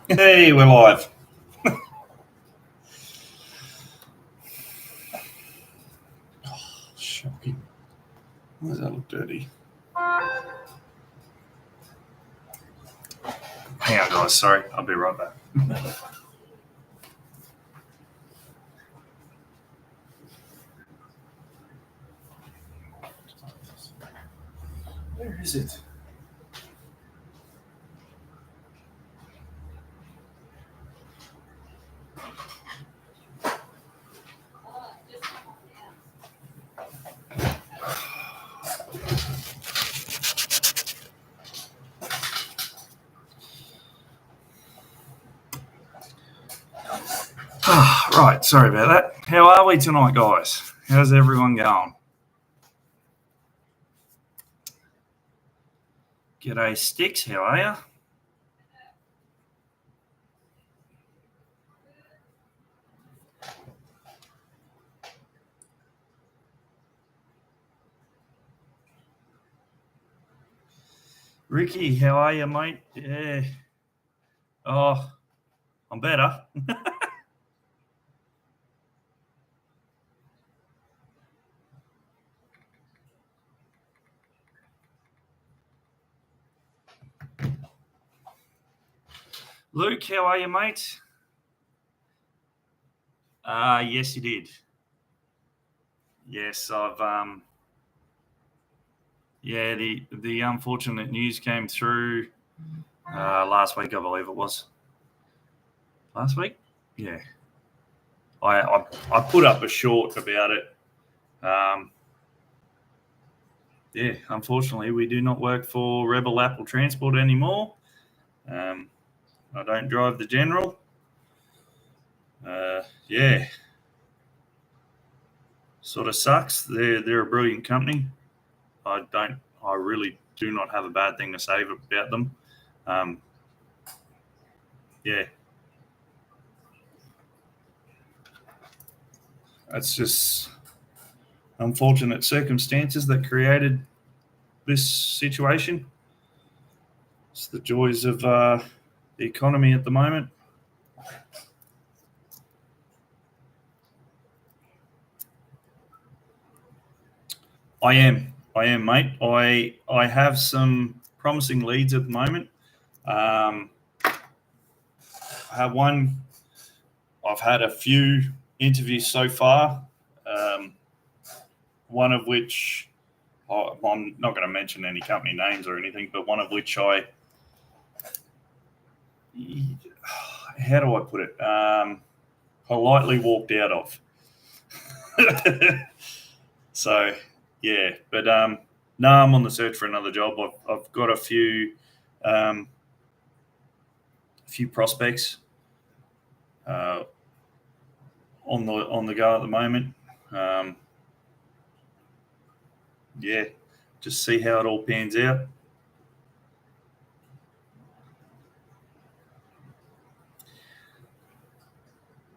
Hey, we're live. Shocking. Why does that look dirty? Hang on, guys. Sorry. I'll be right back. Where is it? Right. Sorry about that. How are we tonight, guys? How's everyone going? G'day, Sticks. How are you? Ricky, how are you, mate? Yeah. Oh, I'm better. Luke, how are you, mate? Yes, you did. Yes, I've yeah, the unfortunate news came through last week, I believe it was. Last week? Yeah. I put up a short about it. Yeah, unfortunately, we do not work for Rebel Apple Transport anymore. I don't drive the General. Yeah, sort of sucks. They're a brilliant company. I really do not have a bad thing to say about them. Um, yeah, that's just unfortunate circumstances that created this situation. It's the joys of the economy at the moment. I am, mate. I have some promising leads at the moment. I have one. I've had a few interviews so far. Um, one of which I'm not going to mention any company names or anything, but one of which how do I put it? Politely walked out of. So yeah, but no, I'm on the search for another job. I've got a few prospects uh, on the go at the moment. Um, yeah, just see how it all pans out.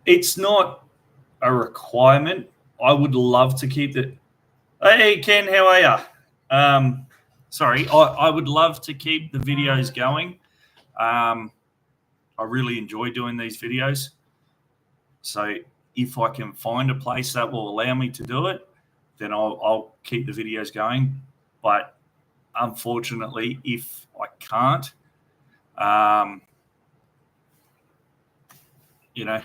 It's not a requirement. I would love to keep it. Hey Ken, how are you? Sorry, I would love to keep the videos going. Um, I really enjoy doing these videos. So if I can find a place that will allow me to do it, then I'll keep the videos going. But unfortunately, if I can't, um, you know,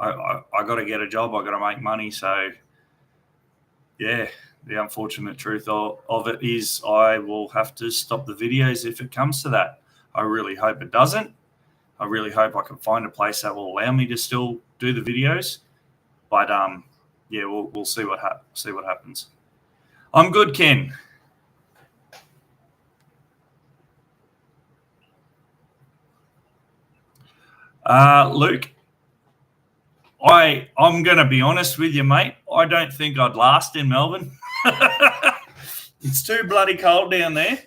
I got to get a job. I got to make money. So yeah, the unfortunate truth of it is I will have to stop the videos if it comes to that. I really hope it doesn't. I really hope I can find a place that will allow me to still do the videos. But yeah, we'll see what happens. I'm good, Ken. Luke, I'm going to be honest with you, mate. I don't think I'd last in Melbourne. It's too bloody cold down there,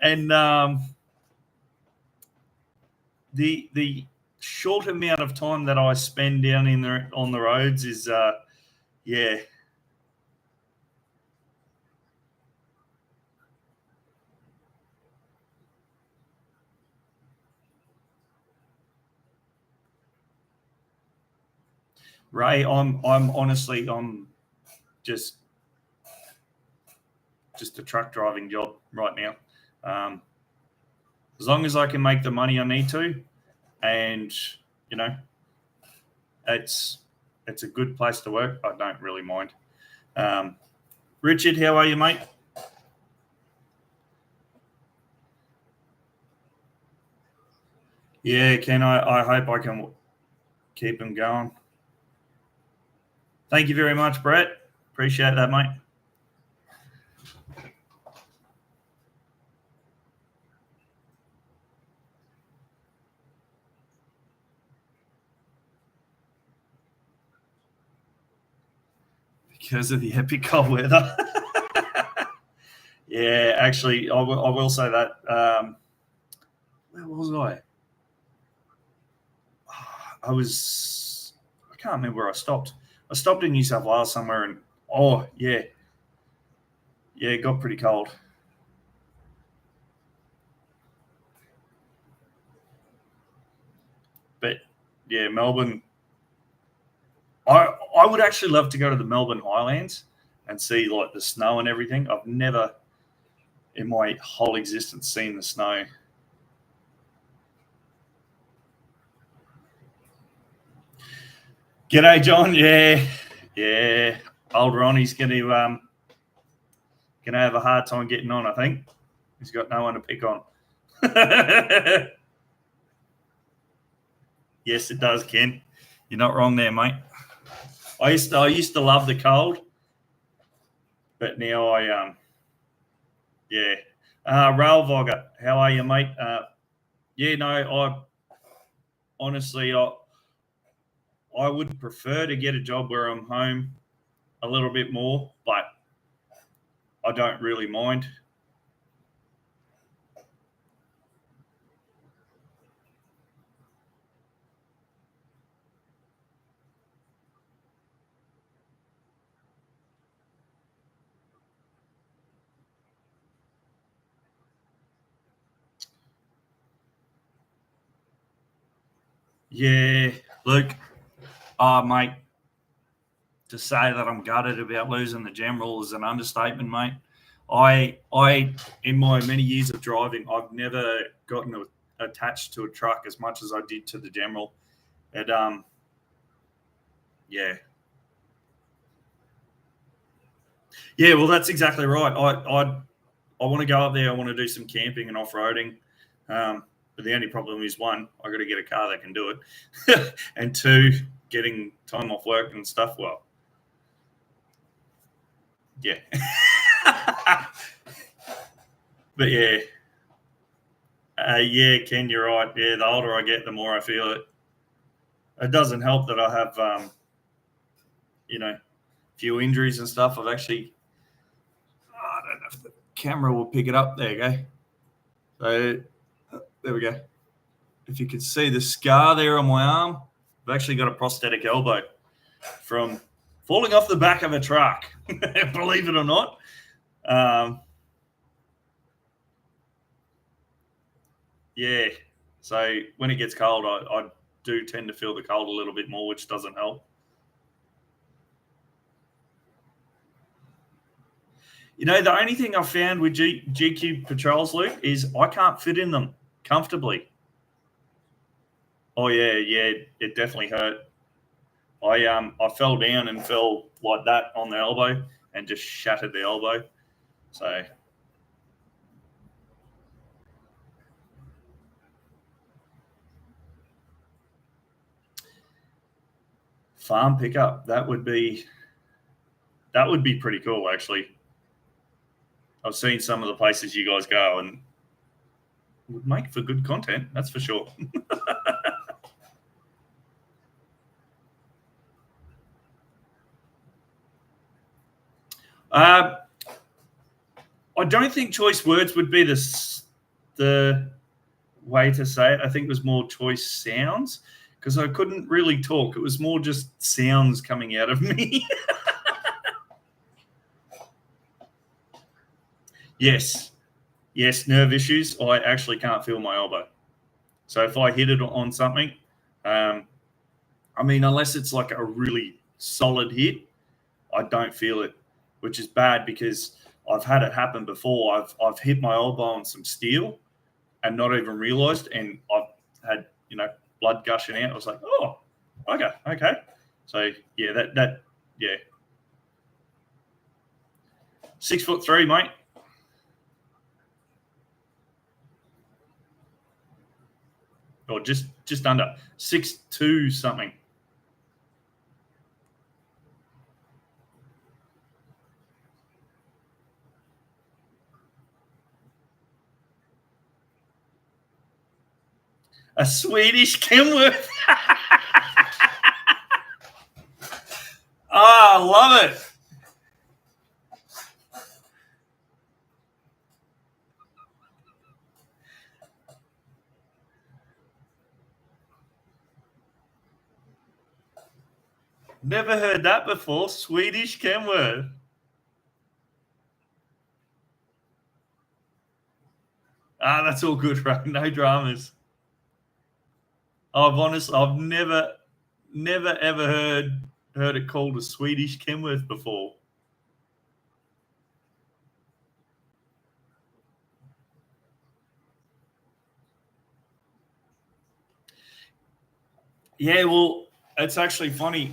and the short amount of time that I spend down in there on the roads is yeah. Ray, I'm honestly, I'm just a truck driving job right now. As long as I can make the money I need to, and you know, it's a good place to work. I don't really mind. Richard, how are you, mate? Yeah, Ken, I hope I can keep them going. Thank you very much, Brett. Appreciate that, mate. Because of the epic cold weather. Yeah, actually, I will say that. Where was I? I can't remember where I stopped. I stopped in New South Wales somewhere, and yeah, it got pretty cold. But yeah, Melbourne. I would actually love to go to the Melbourne Highlands and see like the snow and everything. I've never in my whole existence seen the snow. G'day, John. Yeah. Old Ronnie's gonna have a hard time getting on. I think he's got no one to pick on. Yes, it does, Ken. You're not wrong there, mate. I used to love the cold, but now yeah. Rail Vogger, how are you, mate? Yeah, no, honestly, I would prefer to get a job where I'm home a little bit more, but I don't really mind. Yeah, look, mate, to say that I'm gutted about losing the General is an understatement, mate. I, in my many years of driving, I've never gotten attached to a truck as much as I did to the General. And yeah, well, that's exactly right. I want to go up there. I want to do some camping and off roading. But the only problem is, one, I got to get a car that can do it, and two, getting time off work and stuff. Well, yeah. But yeah, Ken, you're right. Yeah, the older I get, the more I feel it. It doesn't help that I have, a few injuries and stuff. I've actually, I don't know if the camera will pick it up. There you go. So there we go. If you can see the scar there on my arm, I've actually got a prosthetic elbow from falling off the back of a truck. Believe it or not. Yeah. So when it gets cold, I do tend to feel the cold a little bit more, which doesn't help. The only thing I've found with GQ patrols, Luke, is I can't fit in them comfortably. Oh yeah, it definitely hurt. I fell down and fell like that on the elbow and just shattered the elbow. So farm pickup, that would be pretty cool, actually. I've seen some of the places you guys go and would make for good content, that's for sure. I don't think choice words would be the way to say it. I think it was more choice sounds, because I couldn't really talk. It was more just sounds coming out of me. Yes, nerve issues. I actually can't feel my elbow. So if I hit it on something, I I mean, unless it's like a really solid hit, I don't feel it, which is bad because I've had it happen before. I've hit my elbow on some steel and not even realised, and I've had blood gushing out. I was like, oh, okay. So yeah, that 6'3", mate. Or just under 6'2" something. A Swedish Kenworth. I love it. Never heard that before. Swedish Kenworth. That's all good, right? No dramas. I've never ever heard it called a Swedish Kenworth before. Yeah, well, it's actually funny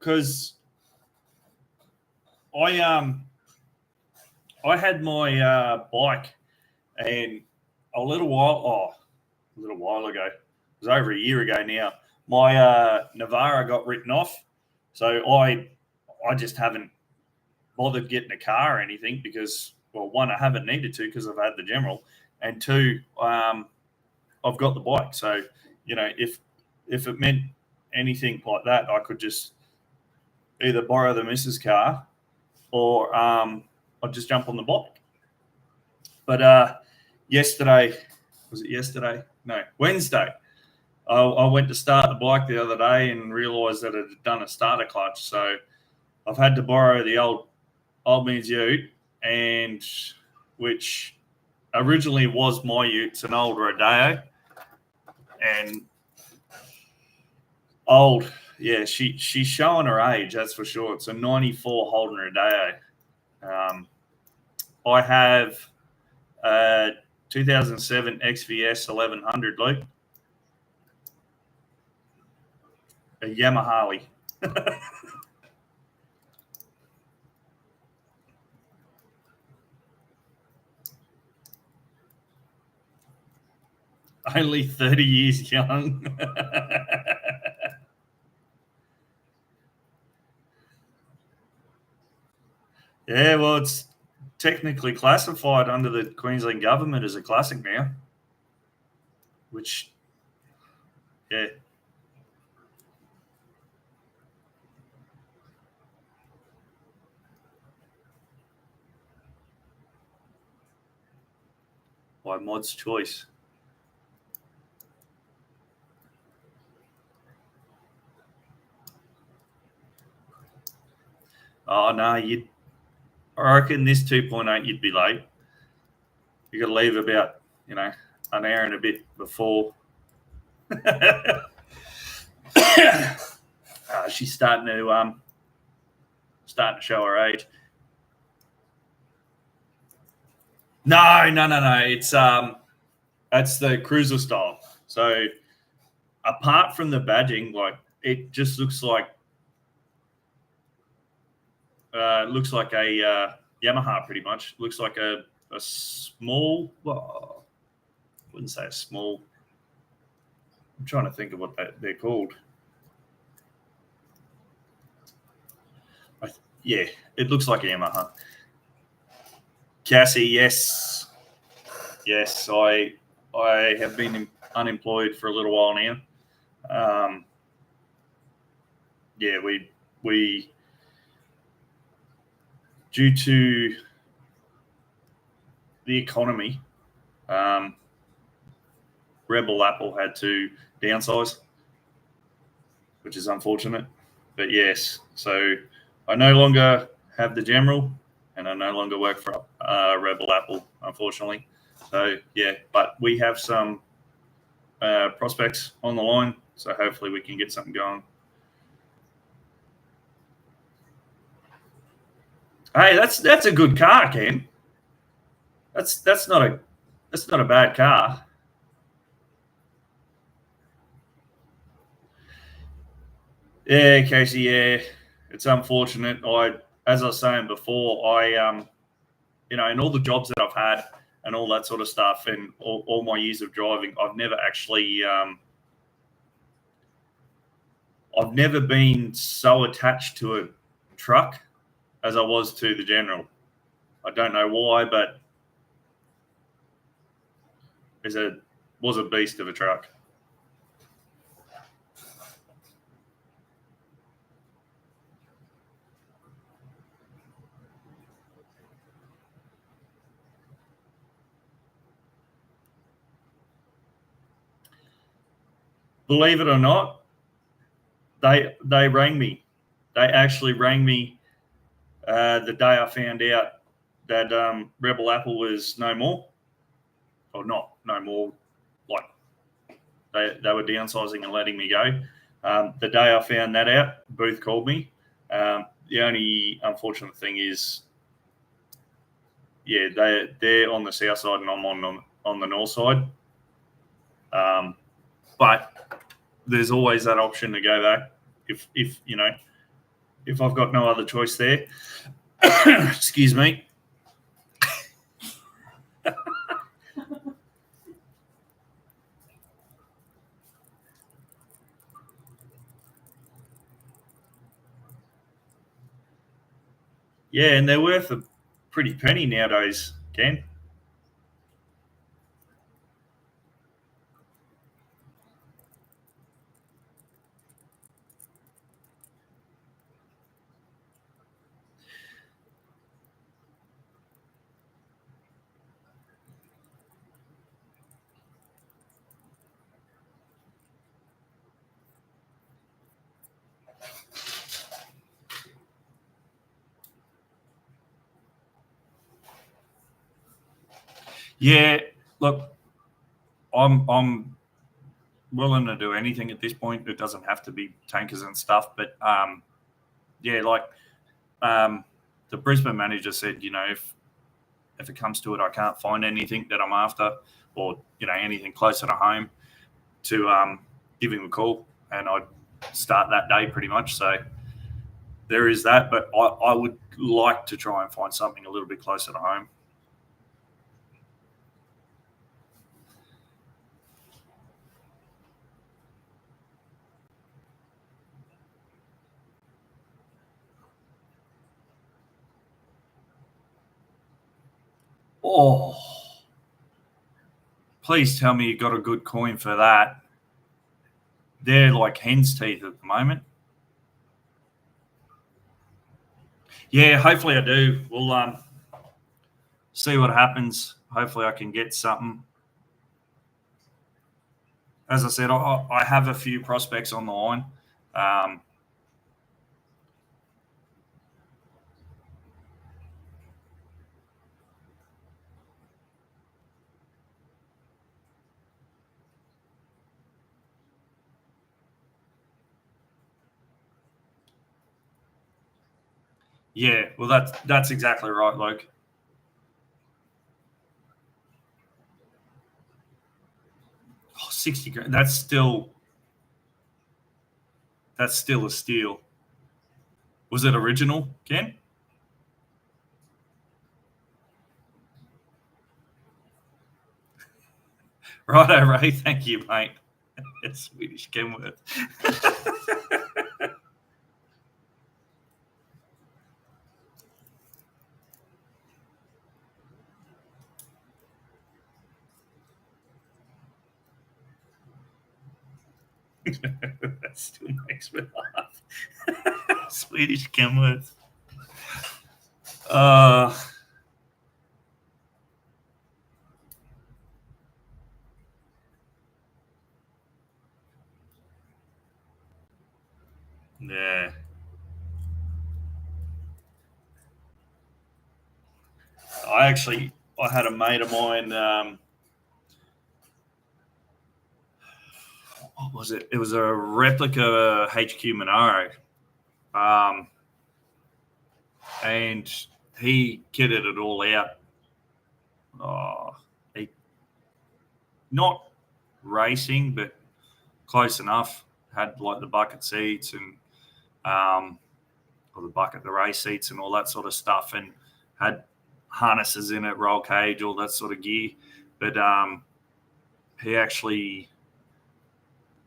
because I had my bike, and a little while ago, it was over a year ago now, my Navara got written off. So I just haven't bothered getting a car or anything because, well, one, I haven't needed to because I've had the General, and two, I've got the bike. So, if it meant anything like that, I could just either borrow the missus' car or I'd just jump on the bike. But yesterday, was it yesterday? No, Wednesday. I went to start the bike the other day and realised that it had done a starter clutch. So I've had to borrow the old man's ute, and which originally was my ute. It's an old Rodeo, and old. Yeah, she's showing her age, that's for sure. It's a 94 Holden Rodeo. I have 2007 XVS 1100, Luke. A Yamaha. Only 30 years young. Yeah, well, it's technically classified under the Queensland government as a classic now, which, yeah. By Mod's choice. Oh, no, I reckon this 2.8 you'd be late. You got to leave about, an hour and a bit before. She's starting to show her age. No. It's that's the cruiser style. So apart from the badging, like, it just looks like a Yamaha pretty much. Looks like a small. Well, I wouldn't say a small. I'm trying to think of what they're called. Yeah, it looks like a Yamaha. Cassie, yes. I have been unemployed for a little while now. Yeah, we due to the economy, Rebel Apple had to downsize, which is unfortunate. But yes, so I no longer have the General, and I no longer work for Rebel Apple, unfortunately. So yeah, but we have some prospects on the line, So hopefully we can get something going. Hey, that's a good car, Ken. That's not a bad car. Yeah, Casey. Yeah, it's unfortunate. As I was saying before, in all the jobs that I've had and all that sort of stuff, and all my years of driving, I've never actually, I've never been so attached to a truck as I was to the General. I don't know why, but it was a beast of a truck. Believe it or not, they rang me. They actually rang me the day I found out that Rebel Apple was no more, or not no more. Like they were downsizing and letting me go. The day I found that out, Booth called me. The only unfortunate thing is, yeah, they're on the south side and I'm on the north side. But there's always that option to go back if I've got no other choice there. Excuse me. Yeah, and they're worth a pretty penny nowadays, Ken. Yeah, look, I'm willing to do anything at this point. It doesn't have to be tankers and stuff, but yeah, like the Brisbane manager said, if it comes to it, I can't find anything that I'm after, or anything closer to home, to give him a call, and I'd start that day pretty much. So there is that, but I would like to try and find something a little bit closer to home. Oh, please tell me you got a good coin for that. They're like hen's teeth at the moment. Yeah, hopefully I do. We'll see what happens. Hopefully I can get something. As I said, I have a few prospects on the line. Yeah, well, that's exactly right, Luke. Oh, 60 grand. That's still a steal. Was it original, Ken? Righto, Ray. Thank you, mate. It's Swedish Kenworth. That still makes me laugh. Swedish Kenworth. Yeah. I had a mate of mine. what was it? It was a replica HQ Monaro. And he kitted it all out. Not racing, but close enough. Had like the bucket seats and or the race seats and all that sort of stuff, and had harnesses in it, roll cage, all that sort of gear. But he actually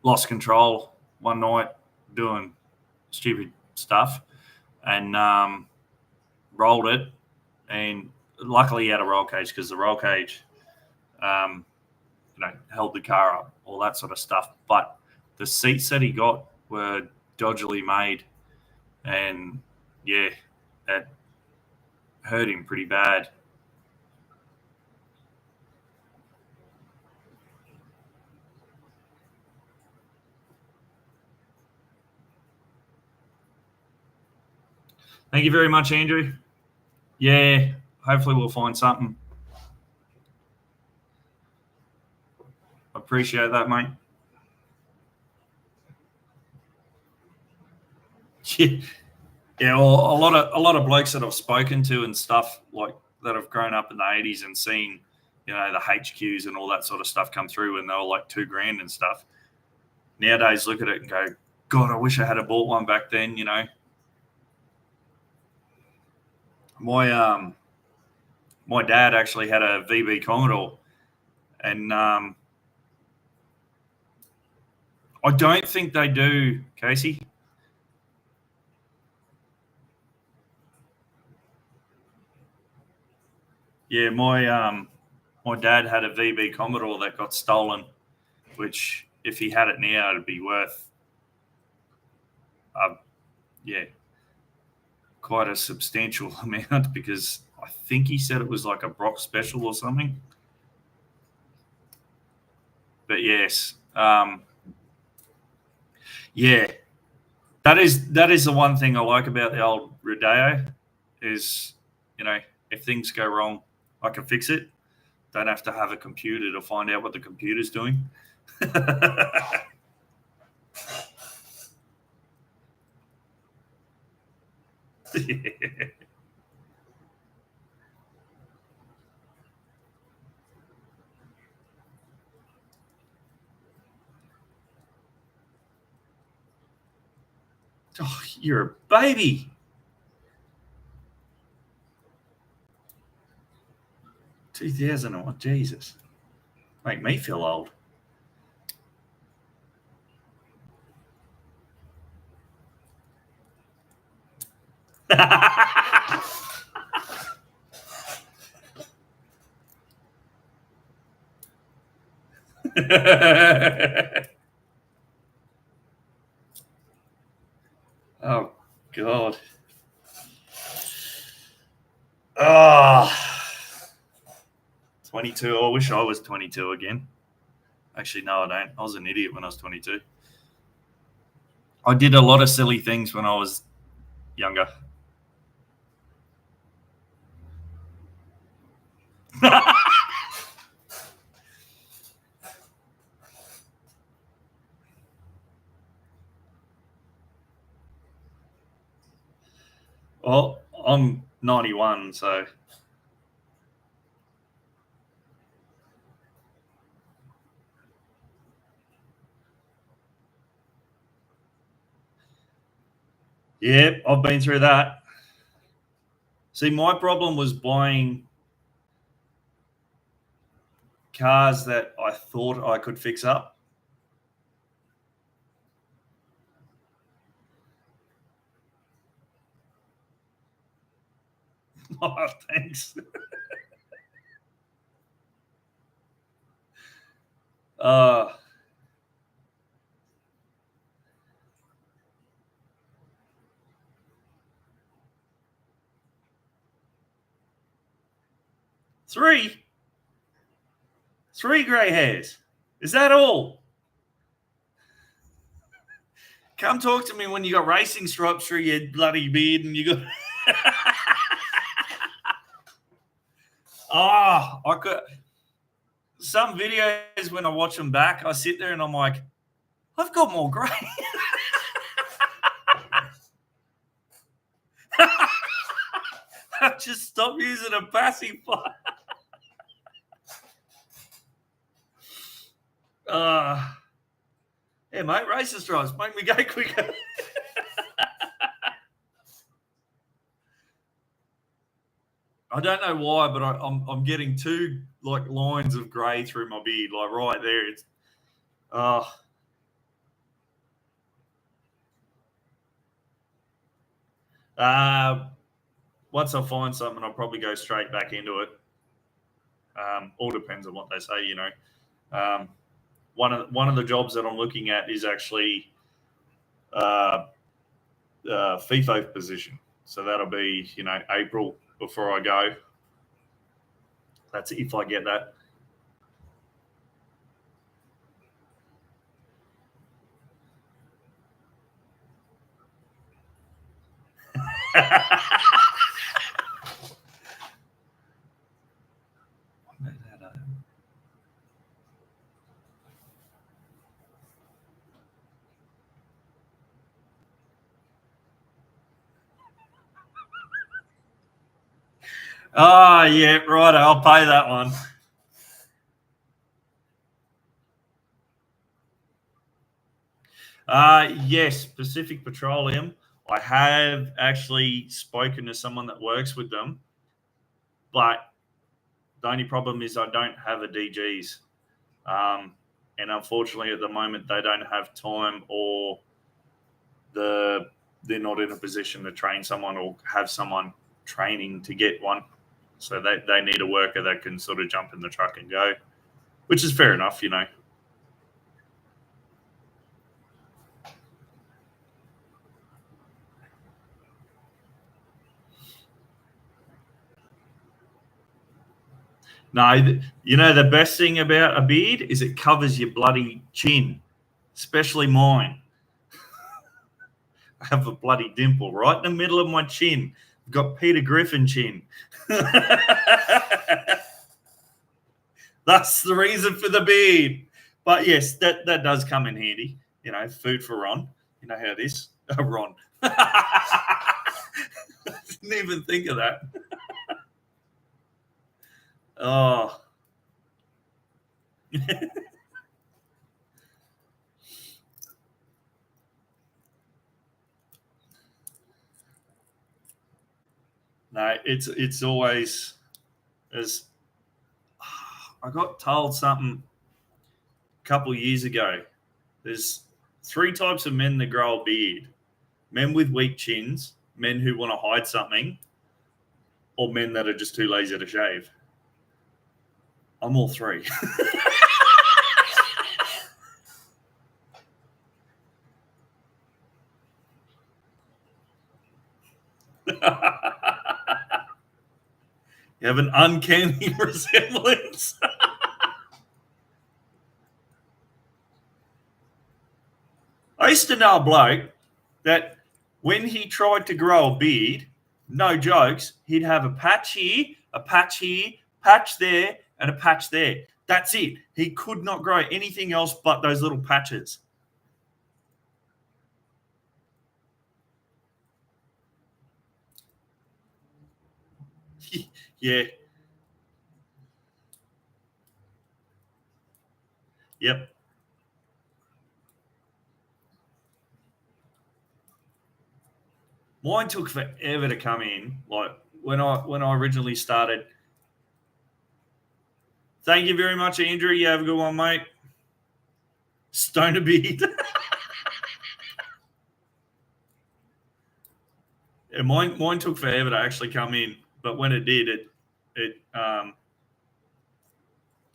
lost control one night doing stupid stuff and rolled it. And luckily he had a roll cage, because the roll cage held the car up, all that sort of stuff. But the seats that he got were dodgily made, and yeah, that hurt him pretty bad. Thank you very much, Andrew. Yeah, hopefully we'll find something. I appreciate that, mate. Yeah, well, a lot of blokes that I've spoken to and stuff, like that have grown up in the 80s and seen, the HQs and all that sort of stuff come through, and they were like $2,000 and stuff. Nowadays, look at it and go, God, I wish I had bought one back then. My dad actually had a VB Commodore, and I don't think they do, Casey. Yeah, my dad had a VB Commodore that got stolen, which if he had it now, it'd be worth, quite a substantial amount, because I think he said it was like a Brock Special or something. But yes, yeah, that is the one thing I like about the old Rodeo is, if things go wrong, I can fix it. Don't have to have a computer to find out what the computer's doing. Oh, you're a baby. $2,001, Jesus. Make me feel old. Oh, God. Oh, 22. I wish I was 22 again. Actually, no, I don't. I was an idiot when I was 22. I did a lot of silly things when I was younger. Well, I'm 91, so. Yeah, I've been through that. See, my problem was buying cars that I thought I could fix up. Oh, thanks. 3 grey hairs. Is that all? Come talk to me when you got racing stripes through your bloody beard and you got. I could. Some videos when I watch them back, I sit there and I'm like, I've got more grey. I've just stopped using a pacifier. Yeah, mate, racist drives make me go quicker. I don't know why, but I'm getting two like lines of grey through my beard, like right there. It's once I find something, I'll probably go straight back into it. All depends on what they say, you know. One of the jobs that I'm looking at is actually FIFO position, so that'll be April before I go. That's if I get that. Oh, yeah, right. I'll pay that one. Yes, Pacific Petroleum. I have actually spoken to someone that works with them, but the only problem is I don't have a DGs. And unfortunately, at the moment, they don't have time or they're not in a position to train someone or have someone training to get one. So they need a worker that can sort of jump in the truck and go, which is fair enough, you know. No, you know, the best thing about a beard is it covers your bloody chin, especially mine. I have a bloody dimple right in the middle of my chin. I've got Peter Griffin chin. That's the reason for the beard. But yes, that does come in handy. You know, food for Ron. You know how it is. Ron. Didn't even think of that. Oh. No, it's always as I got told something a couple of years ago. There's three types of men that grow a beard: men with weak chins, men who want to hide something, or men that are just too lazy to shave. I'm all three. You have an uncanny resemblance. I used to know a bloke that when he tried to grow a beard, no jokes, he'd have a patch here, patch there, and a patch there. That's it. He could not grow anything else but those little patches. Yeah. Yep. Mine took forever to come in. Like when I originally started. Thank you very much, Andrew. You have a good one, mate. Stoner beard. Yeah, mine took forever to actually come in, but when it did, it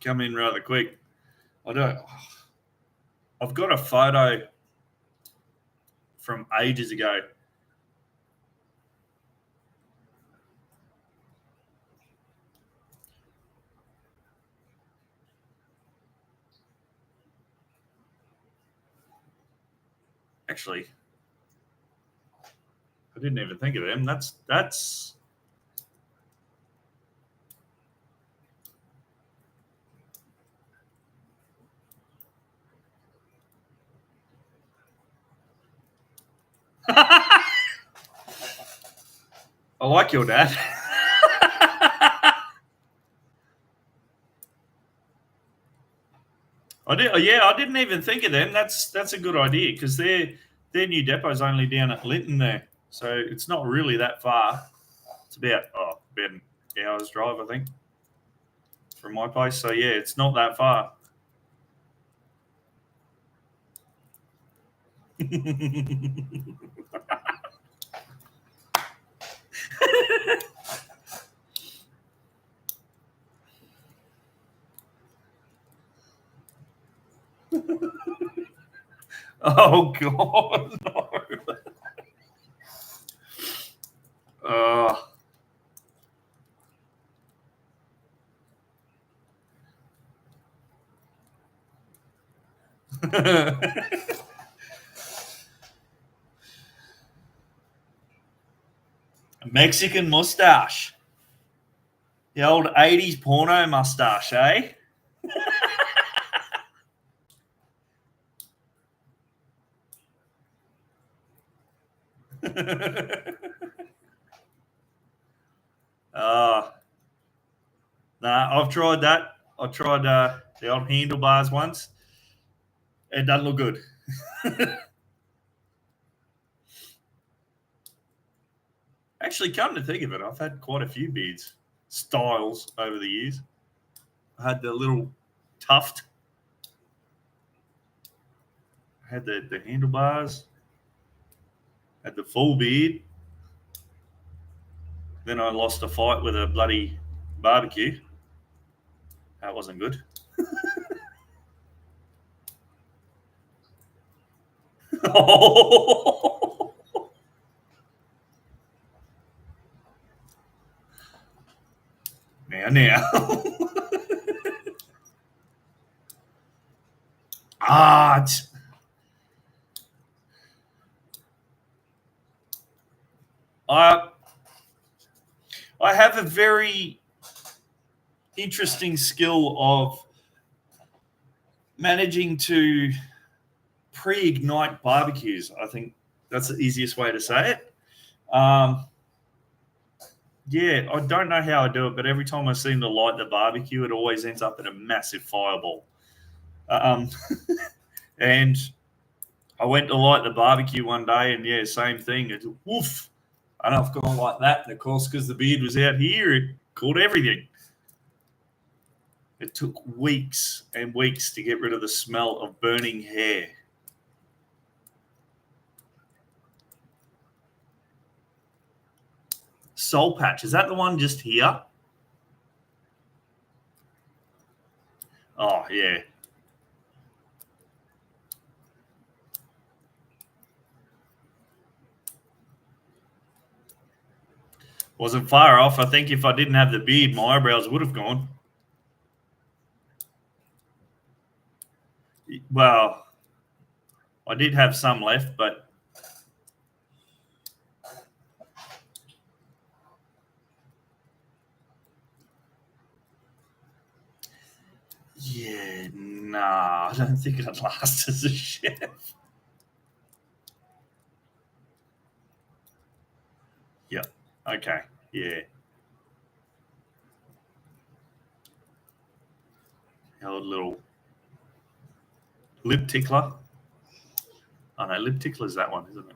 come in rather quick. I've got a photo from ages ago. Actually, I didn't even think of them. That's I like your dad. I didn't even think of them. That's a good idea because their new depot's only down at Linton there, so it's not really that far. It's about an hour's drive, I think, from my place. So yeah, it's not that far. Oh God, no. Mexican mustache. The old 80s porno mustache, eh? Nah, I've tried that. I tried the old handlebars once. It doesn't look good. Actually, come to think of it, I've had quite a few beards styles over the years. I had the little tuft. I had the handlebars. Had the full beard. Then I lost a fight with a bloody barbecue. That wasn't good. Now. Ah, I have a very interesting skill of managing to pre-ignite barbecues. I think that's the easiest way to say it. Yeah, I don't know how I do it, but every time I seem to light the barbecue, it always ends up in a massive fireball. And I went to light the barbecue one day, and yeah, same thing. It's woof. And I've gone like that, and of course, because the beard was out here, it caught everything. It took weeks and weeks to get rid of the smell of burning hair. Soul Patch, is that the one just here? Oh, yeah. Wasn't far off. I think if I didn't have the beard, my eyebrows would have gone. Well, I did have some left, but yeah, nah, I don't think I'd last as a chef. Yeah. Okay. Yeah. Our little lip tickler. Oh no, lip tickler's that one, isn't it?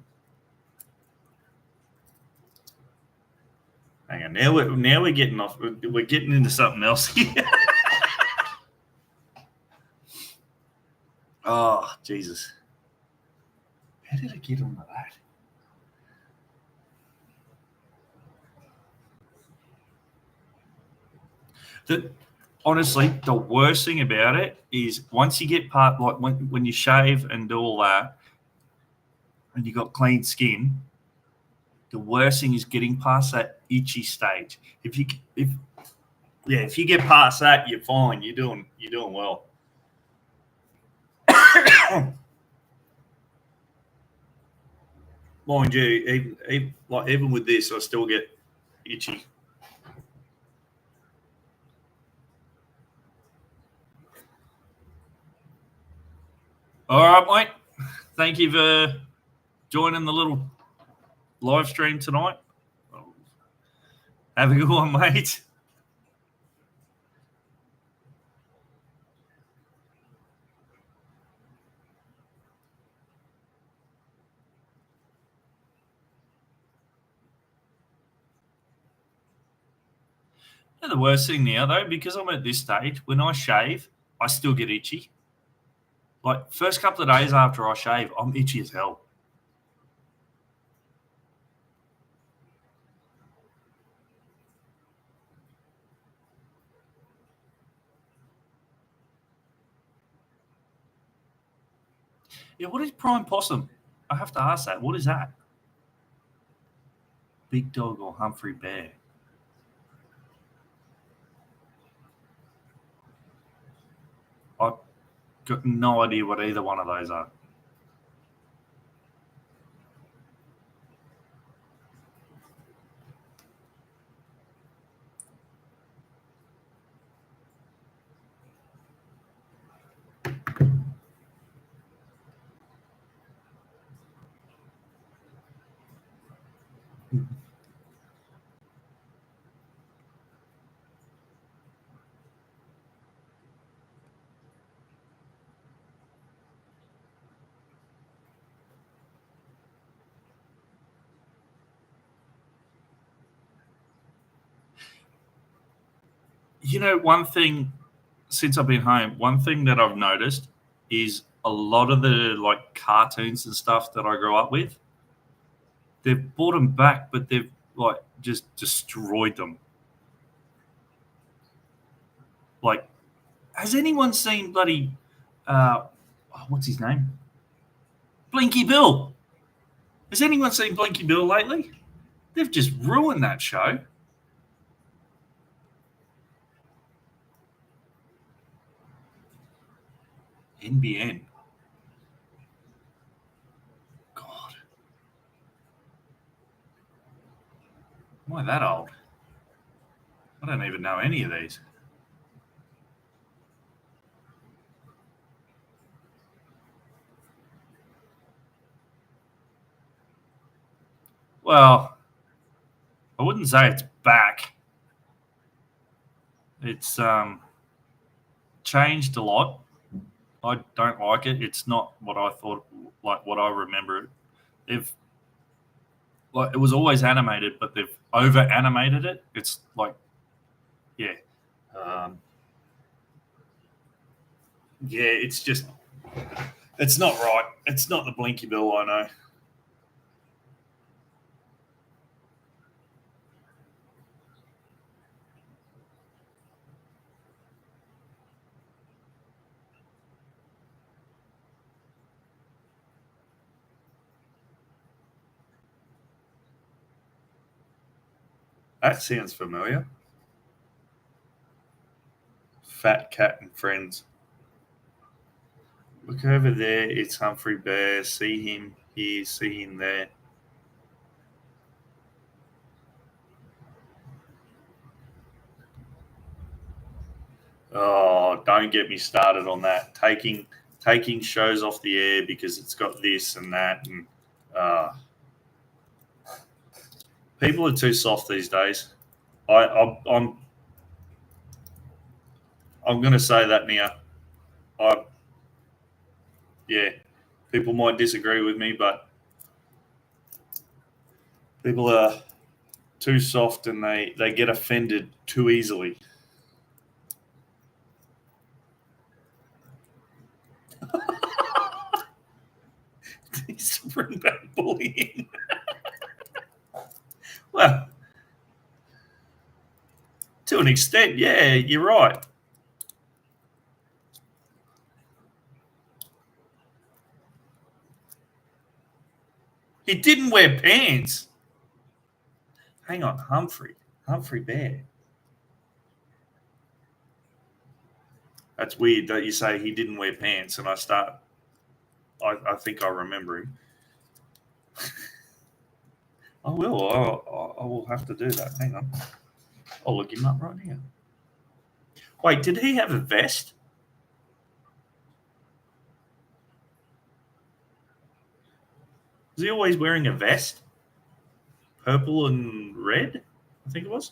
Hang on. Now we're getting off. We're getting into something else here. Oh Jesus! How did I get onto that? Honestly, the worst thing about it is once you get like when you shave and do all that, and you got clean skin, the worst thing is getting past that itchy stage. If you get past that, you're fine. You're doing well. Mind you, even with this, I still get itchy. All right, mate. Thank you for joining the little live stream tonight. Have a good one, mate. And the worst thing now, though, because I'm at this stage, when I shave, I still get itchy. Like, first couple of days after I shave, I'm itchy as hell. Yeah, what is prime possum? I have to ask that. What is that? Big dog or Humphrey bear? I've got no idea what either one of those are. You know, one thing since I've been home, one thing that I've noticed is a lot of the like cartoons and stuff that I grew up with, they've brought them back, but they've like just destroyed them. Like, has anyone seen bloody what's his name? Blinky Bill. Has anyone seen Blinky Bill lately? They've just ruined that show. NBN. God. Am I that old? I don't even know any of these. Well, I wouldn't say it's back. It's changed a lot. I don't like it. It's not what I thought, like what I remember it. They've like it was always animated, but they've over animated it. It's like, yeah, yeah. It's just, it's not right. It's not the Blinky Bill I know. That sounds familiar. Fat Cat and Friends. Look over there. It's Humphrey Bear. See him here. See him there. Oh, don't get me started on that. Taking shows off the air because it's got this and that, and people are too soft these days. I'm going to say that now. I Yeah, people might disagree with me, but people are too soft and they get offended too easily. Bring back bullying. Well, to an extent, yeah, you're right. He didn't wear pants. Hang on, Humphrey Bear. That's weird that you say he didn't wear pants, and I I think I remember him. I will. I will have to do that. Hang on. I'll look him up right now. Wait, did he have a vest? Was he always wearing a vest? purple and red, I think it was.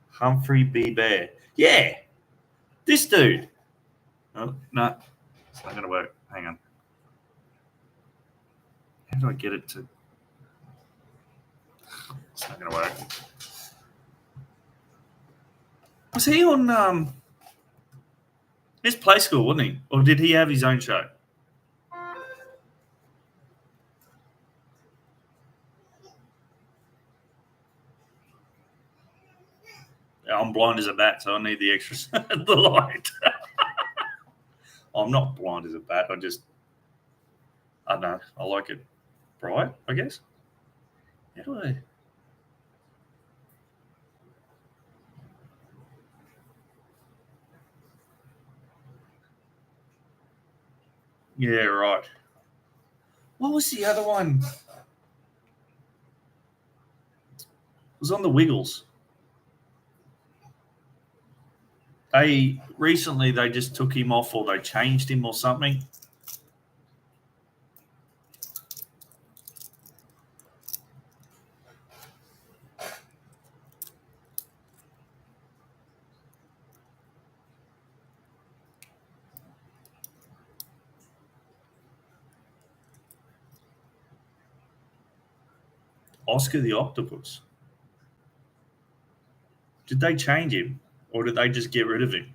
Humphrey B. Bear. Yeah, this dude. Oh, no, it's not going to work. Hang on. How do I get it to? It's not going to work. Was he on his play school, wasn't he? Or did he have his own show? I'm blind as a bat, so I need the extra the light. I'm not blind as a bat. I don't know. I like it bright, I guess. How do I? Yeah, right. What was the other one? It was on the Wiggles. Recently they just took him off, or they changed him or something. Oscar the Octopus. Did they change him, or did they just get rid of him?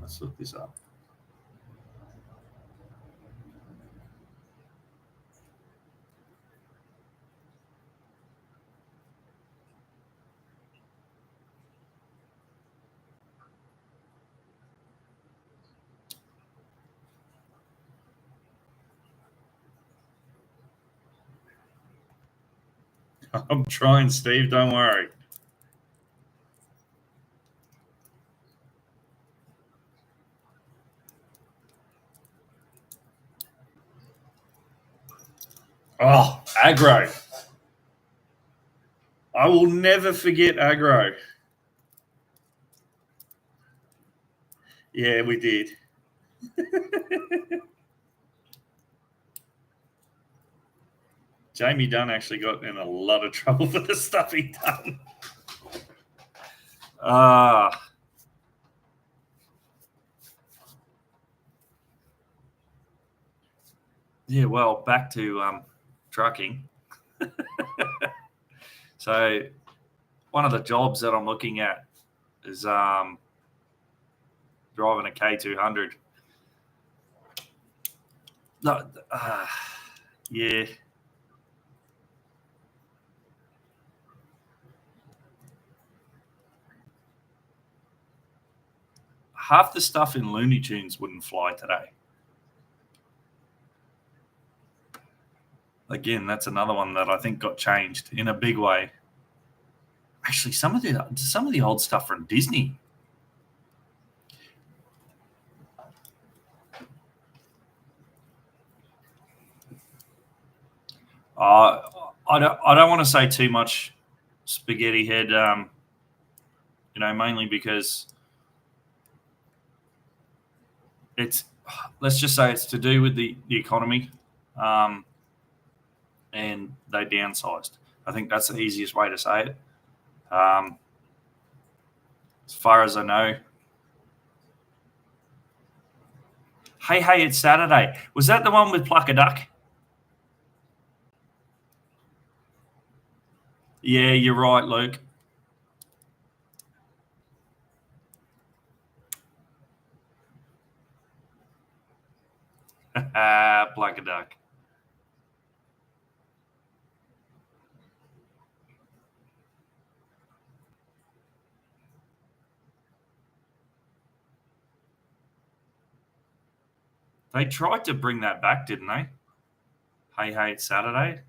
Let's look this up. I'm trying, Steve. Don't worry. Oh, Aggro. I will never forget Aggro. Yeah, we did. Jamie Dunn actually got in a lot of trouble for the stuff he done. Yeah, well, back to trucking. So one of the jobs that I'm looking at is driving a K200. No, yeah. Half the stuff in Looney Tunes wouldn't fly today. Again, that's another one that I think got changed in a big way. Actually, some of the old stuff from Disney. I don't want to say too much, Spaghetti Head. Mainly because let's just say it's to do with the economy, and they downsized. I think that's the easiest way to say it. As far as I know. Hey, it's Saturday. Was that the one with Pluck a Duck? Yeah, you're right, Luke. Pluck a Duck. They tried to bring that back, didn't they? Hey, it's Saturday.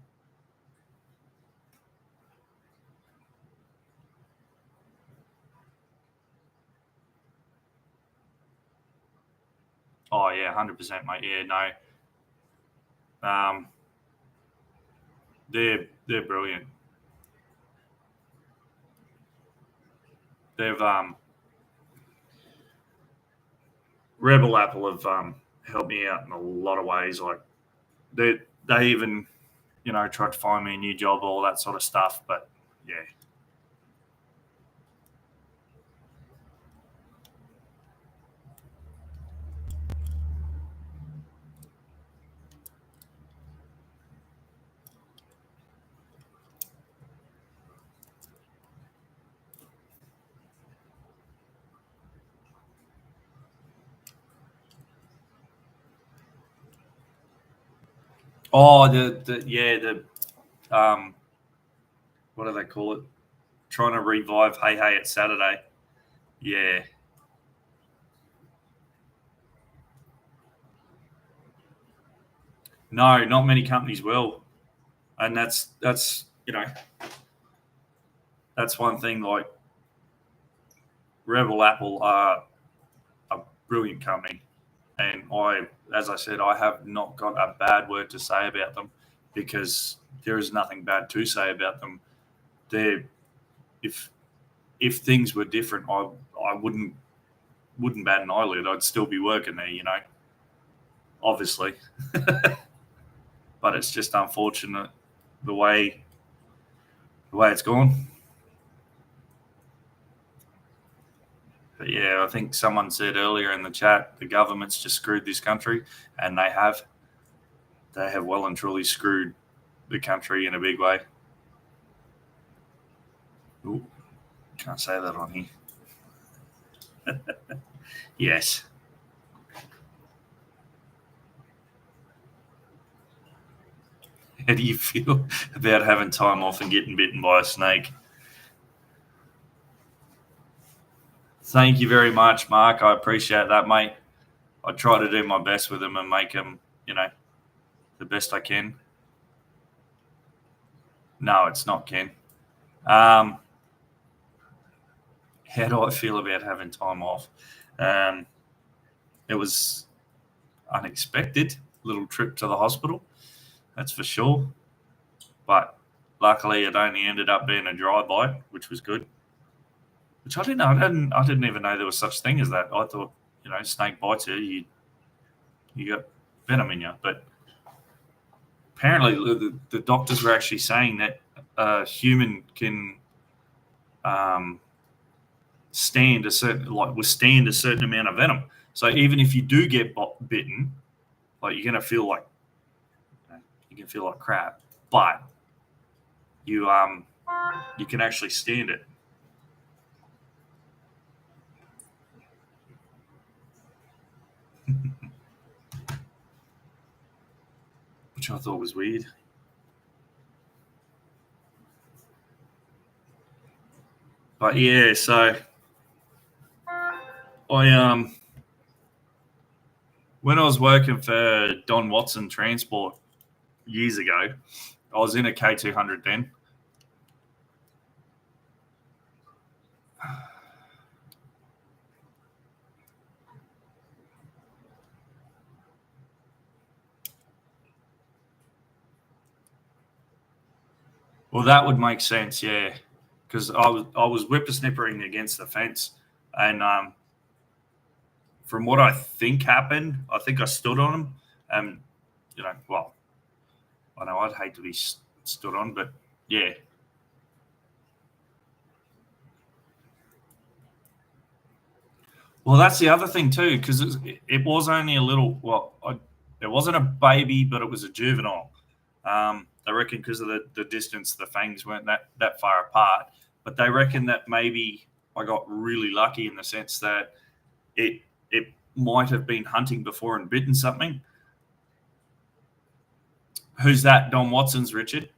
Oh yeah, 100%, mate. Yeah, no. They're brilliant. they've Rebel Apple have helped me out in a lot of ways. Like they even tried to find me a new job, all that sort of stuff. But yeah. Oh, the what do they call it? Trying to revive Hey It's Saturday. Yeah. No, not many companies will, and that's that's one thing. Like Rebel Apple are a brilliant company, and as I said, I have not got a bad word to say about them because there is nothing bad to say about them. They're if if things were different, I wouldn't bat an eyelid. I'd still be working there, obviously. But it's just unfortunate the way it's gone. But yeah, I think someone said earlier in the chat the government's just screwed this country, and they have well and truly screwed the country in a big way. Ooh, can't say that on here. Yes. How do you feel about having time off and getting bitten by a snake? Thank you very much, Mark. I appreciate that, mate. I try to do my best with them and make them, the best I can. No, it's not Ken. How do I feel about having time off? It was unexpected. Little trip to the hospital, that's for sure. But luckily, it only ended up being a dry bite, which was good. Which I didn't know. I didn't even know there was such thing as that. I thought, snake bites you, you got venom in you. But apparently, the doctors were actually saying that a human can withstand a certain amount of venom. So even if you do get bitten, like you're gonna feel like you can feel like crap, but you can actually stand it. Which I thought was weird. But yeah, so I when I was working for Don Watson Transport years ago, I was in a K200 then. Well, that would make sense, yeah, because I was whippersnippering against the fence, and from what I think happened, I think I stood on him, and well, I know I'd hate to be stood on, but yeah. Well, that's the other thing too, because it was only a little. Well, it wasn't a baby, but it was a juvenile. They reckon because of the distance, the fangs weren't that far apart. But they reckon that maybe I got really lucky in the sense that it might have been hunting before and bitten something. Who's that? Don Watson's Richard.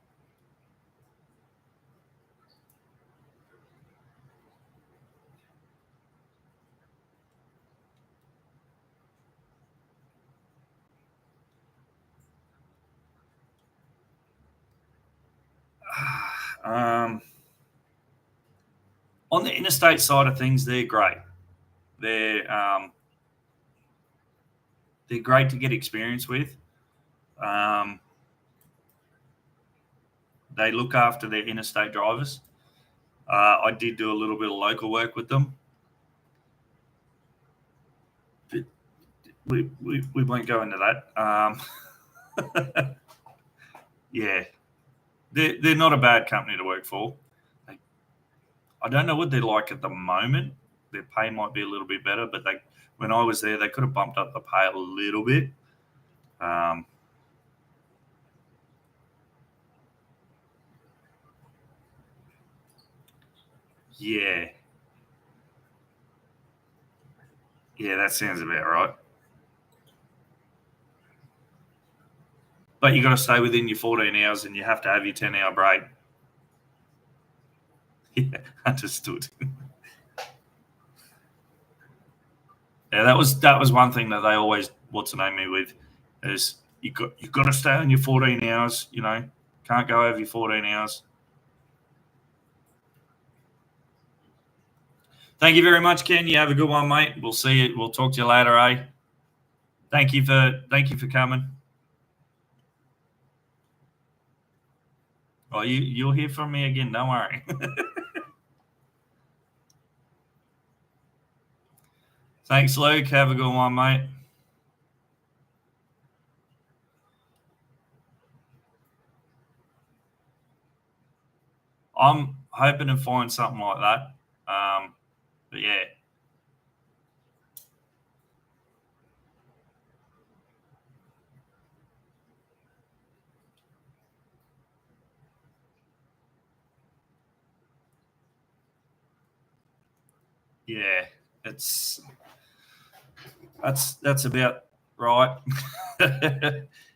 On the interstate side of things, they're great. They're great to get experience with. They look after their interstate drivers. I did do a little bit of local work with them. But we won't go into that. Yeah, they're not a bad company to work for. I don't know what they're like at the moment. Their pay might be a little bit better, but when I was there, they could have bumped up the pay a little bit. Yeah, that sounds about right. But you got to stay within your 14 hours, and you have to have your 10-hour break. Yeah, understood. Yeah, that was one thing that they always what's the name me with is you got to stay on your 14 hours. Can't go over your 14 hours. Thank you very much, Ken. You have a good one, mate. We'll see you. We'll talk to you later, eh? Thank you for coming. Oh, you'll hear from me again. Don't worry. Thanks, Luke. Have a good one, mate. I'm hoping to find something like that. But yeah. Yeah, that's about right.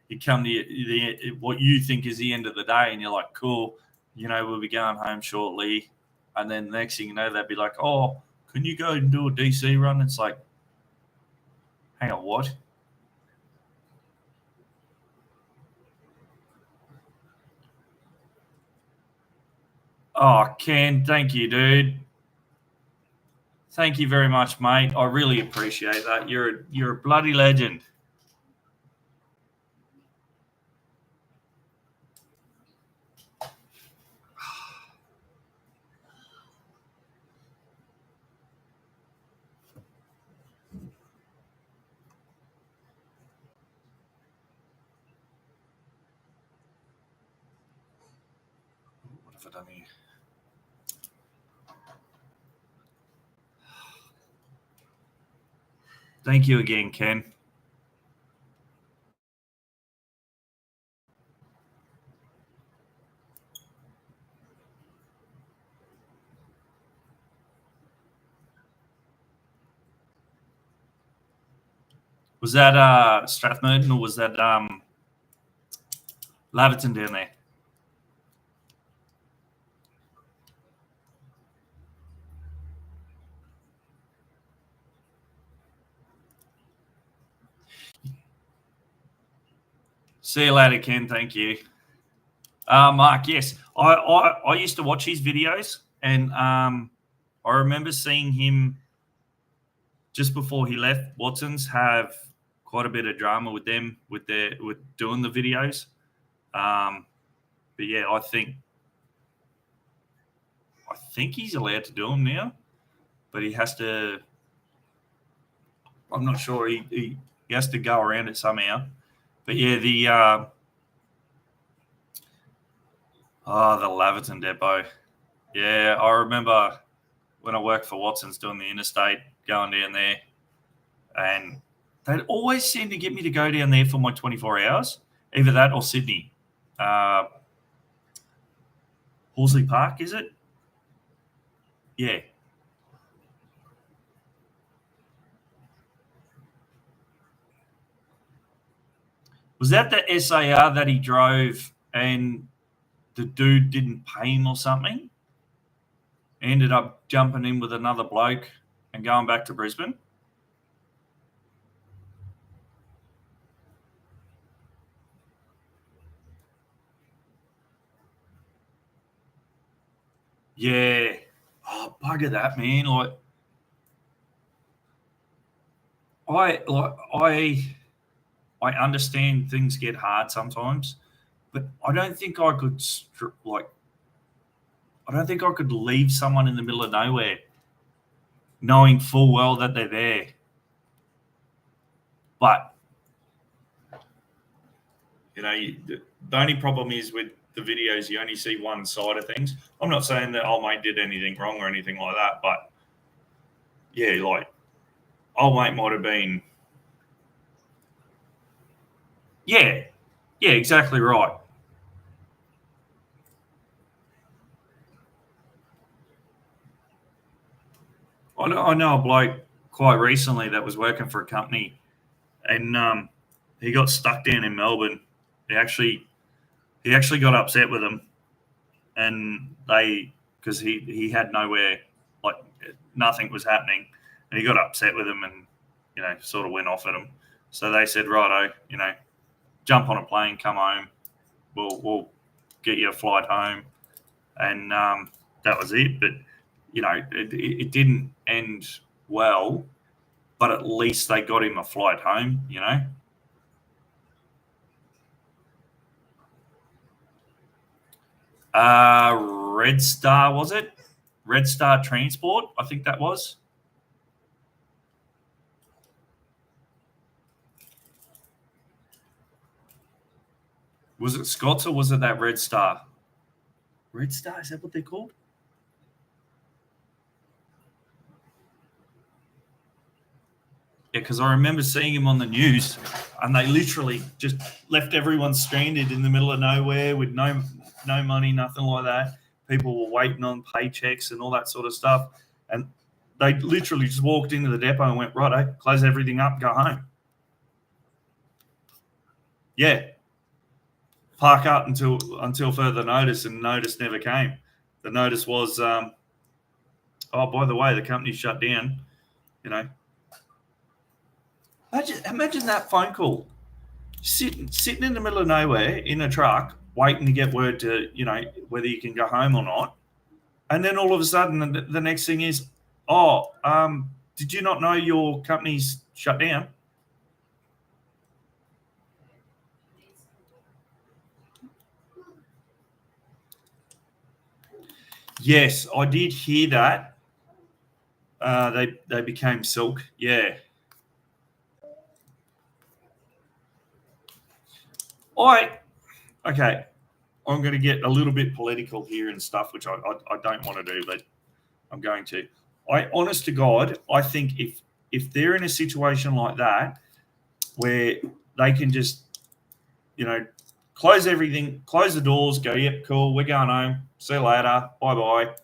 You come to what you think is the end of the day, and you're like, cool, we'll be going home shortly. And then the next thing you know, they'd be like, oh, can you go and do a DC run? It's like, hang on, what? Oh, Ken, thank you, dude. Thank you very much, mate. I really appreciate that. You're a bloody legend. What have I done here? Thank you again, Ken. Was that Strathmerton or was that Laverton down there? See you later, Ken. Thank you. Mark, yes. I used to watch his videos, and I remember seeing him just before he left Watson's have quite a bit of drama with them with doing the videos. But yeah, I think he's allowed to do them now, but he has to. I'm not sure. He has to go around it somehow. But yeah, the Laverton depot. Yeah, I remember when I worked for Watson's doing the Interstate, going down there, and they'd always seem to get me to go down there for my 24 hours, either that or Sydney. Horsley Park, is it? Yeah. Was that the SAR that he drove and the dude didn't pay him or something? Ended up jumping in with another bloke and going back to Brisbane? Yeah. Oh, bugger that, man. I understand things get hard sometimes, but I don't think I could I don't think I could leave someone in the middle of nowhere knowing full well that they're there. But, the only problem is with the videos, you only see one side of things. I'm not saying that old mate did anything wrong or anything like that, but yeah, like old mate might have been. Yeah, exactly right. I know a bloke quite recently that was working for a company, and he got stuck down in Melbourne. He actually got upset with them, and because he had nowhere, like nothing was happening, and he got upset with them, and sort of went off at them. So they said, righto, jump on a plane, come home, we'll get you a flight home, and that was it. But it didn't end well, but at least they got him a flight home. Red Star, was it? Red Star Transport, I think that was. Was it Scott's or was it that Red Star? Red Star, is that what they're called? Yeah, because I remember seeing him on the news, and they literally just left everyone stranded in the middle of nowhere with no money, nothing like that. People were waiting on paychecks and all that sort of stuff, and they literally just walked into the depot and went, righto, close everything up, go home. Yeah, park up until further notice, and notice never came. The notice was, oh, by the way, the company's shut down. Imagine that phone call. Sitting in the middle of nowhere in a truck, waiting to get word to, whether you can go home or not. And then all of a sudden, the next thing is, did you not know your company's shut down? Yes, I did hear that. They became silk. Yeah. Okay. I'm going to get a little bit political here and stuff, which I don't want to do, but I'm going to. Honest to God, I think if they're in a situation like that where they can just, close everything, close the doors, go, yep, cool, we're going home, see you later, bye-bye.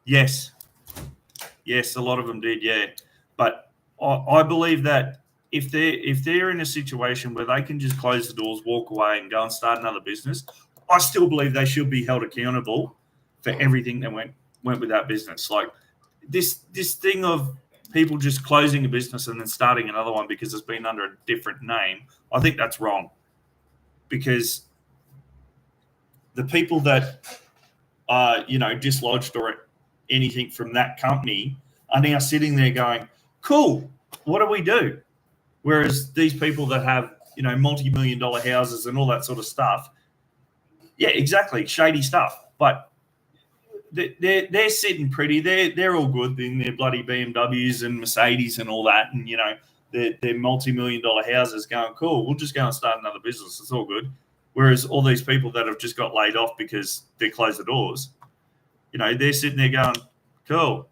Yes, a lot of them did, yeah. But I believe that if they're in a situation where they can just close the doors, walk away, and go and start another business, I still believe they should be held accountable for everything that went with that business. Like this thing of people just closing a business and then starting another one because it's been under a different name, I think that's wrong. Because the people that are, dislodged or anything from that company are now sitting there going, cool, what do we do? Whereas these people that have, multi-million-dollar houses and all that sort of stuff, yeah, exactly, shady stuff. But they're sitting pretty. They're all good in their bloody BMWs and Mercedes and all that, and they're multi-million-dollar houses going, cool, we'll just go and start another business. It's all good. Whereas all these people that have just got laid off because they closed the doors, they're sitting there going, cool.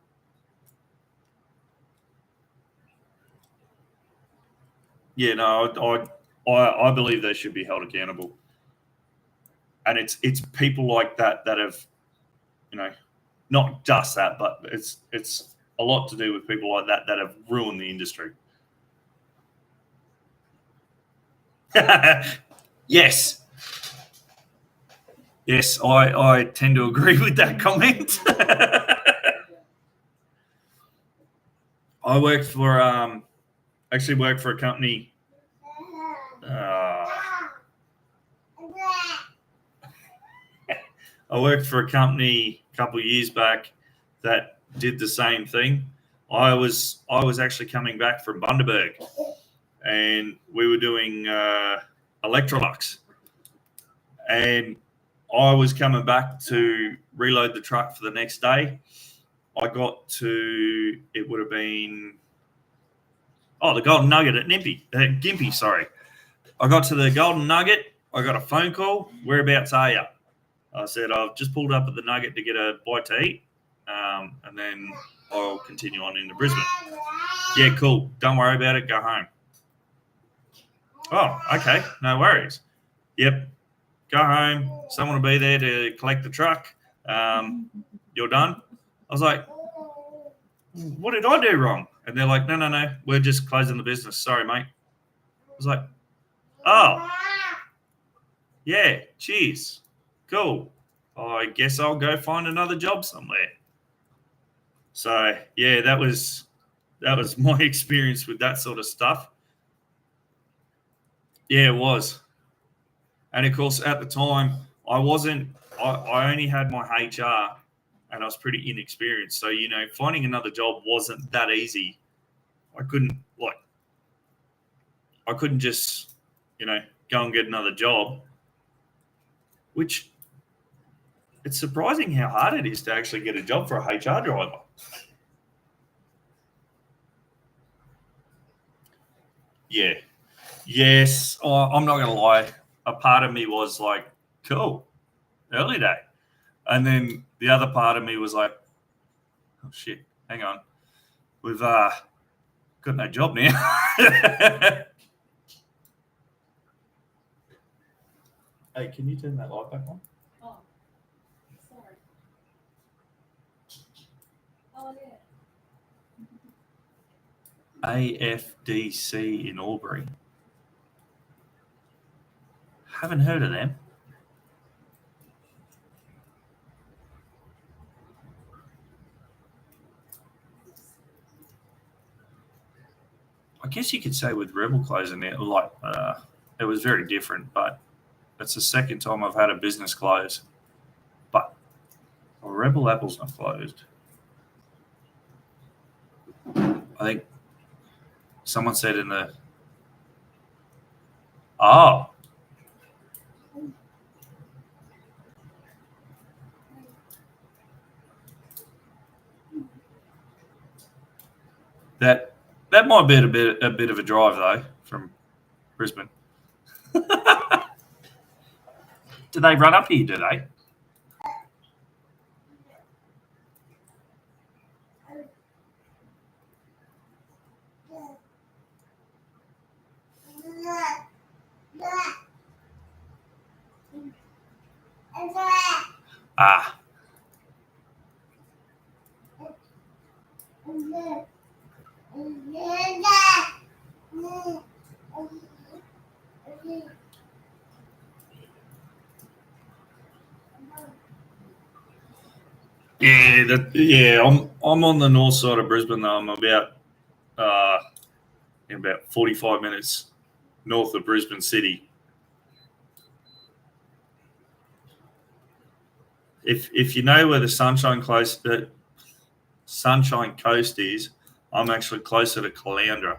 Yeah, no, I believe they should be held accountable. And it's people like that have, not just that, but it's a lot to do with people like that have ruined the industry. Yes. Yes, I tend to agree with that comment. I worked for a company. I worked for a company a couple of years back that did the same thing. I was actually coming back from Bundaberg, and we were doing Electrolux, and I was coming back to reload the truck for the next day. I got to, it would have been, the Golden Nugget at Gympie, sorry. I got to the Golden Nugget. I got a phone call. Whereabouts are you? I said, I've just pulled up at the Nugget to get a bite to eat, and then I'll continue on into Brisbane. Yeah, cool. Don't worry about it. Go home. Oh, okay. No worries. Yep. Go home. Someone will be there to collect the truck. You're done. I was like, what did I do wrong? And they're like, no. We're just closing the business. Sorry, mate. I was like, oh, yeah, cheers. Cool. I guess I'll go find another job somewhere. So, yeah, that was my experience with that sort of stuff. Yeah, it was. And of course, at the time, I only had my HR and I was pretty inexperienced. So, finding another job wasn't that easy. I couldn't just, go and get another job, which it's surprising how hard it is to actually get a job for a HR driver. Yeah. Yes. I'm not going to lie. A part of me was like, cool, early day. And then the other part of me was like, oh, shit, hang on. We've got no job now. Hey, can you turn that light back on? Oh, sorry. Oh, yeah. AFDC in Albury. Haven't heard of them. I guess you could say with Rebel closing it, it was very different, but it's the second time I've had a business close. But Rebel Apple's not closed. I think someone said in the that might be a bit of a drive though from Brisbane. Do they run up here? Do they? Ah. Yeah, I'm on the north side of Brisbane though. I'm about 45 minutes north of Brisbane City. If you know where the Sunshine Coast is, I'm actually closer to Caloundra.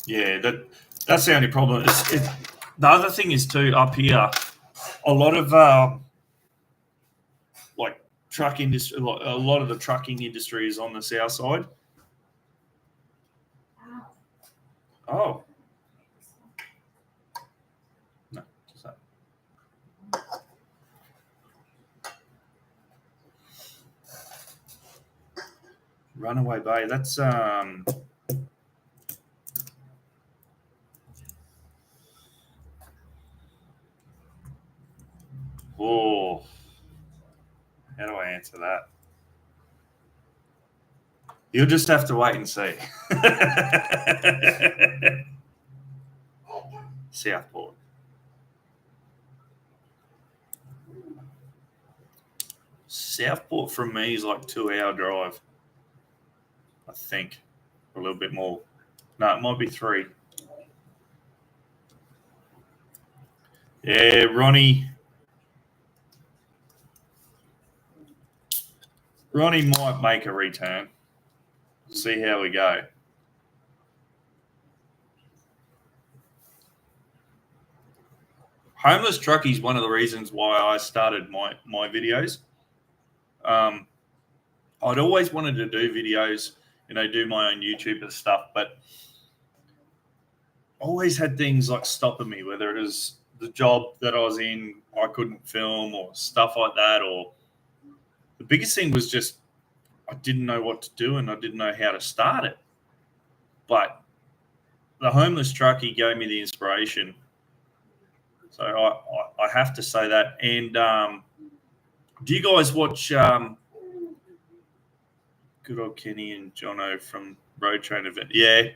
Yeah, that's the only problem. The other thing is too, up here, a lot of truck industry, a lot of the trucking industry is on the south side. Oh. No, just that. Runaway Bay. That's oh, how do I answer that? You'll just have to wait and see. Southport. Southport from me is like 2-hour drive. I think. A little bit more. No, it might be 3. Yeah, Ronnie might make a return. see how we go. Homeless truckie is one of the reasons why I started my videos. I'd always wanted to do videos, do my own YouTube and stuff, but always had things like stopping me, whether it was the job that I was in, I couldn't film or stuff like that, or the biggest thing was just I didn't know what to do and I didn't know how to start it. But the homeless truckie gave me the inspiration. So I have to say that. And do you guys watch good old Kenny and Jono from Road Train Event? Yeah.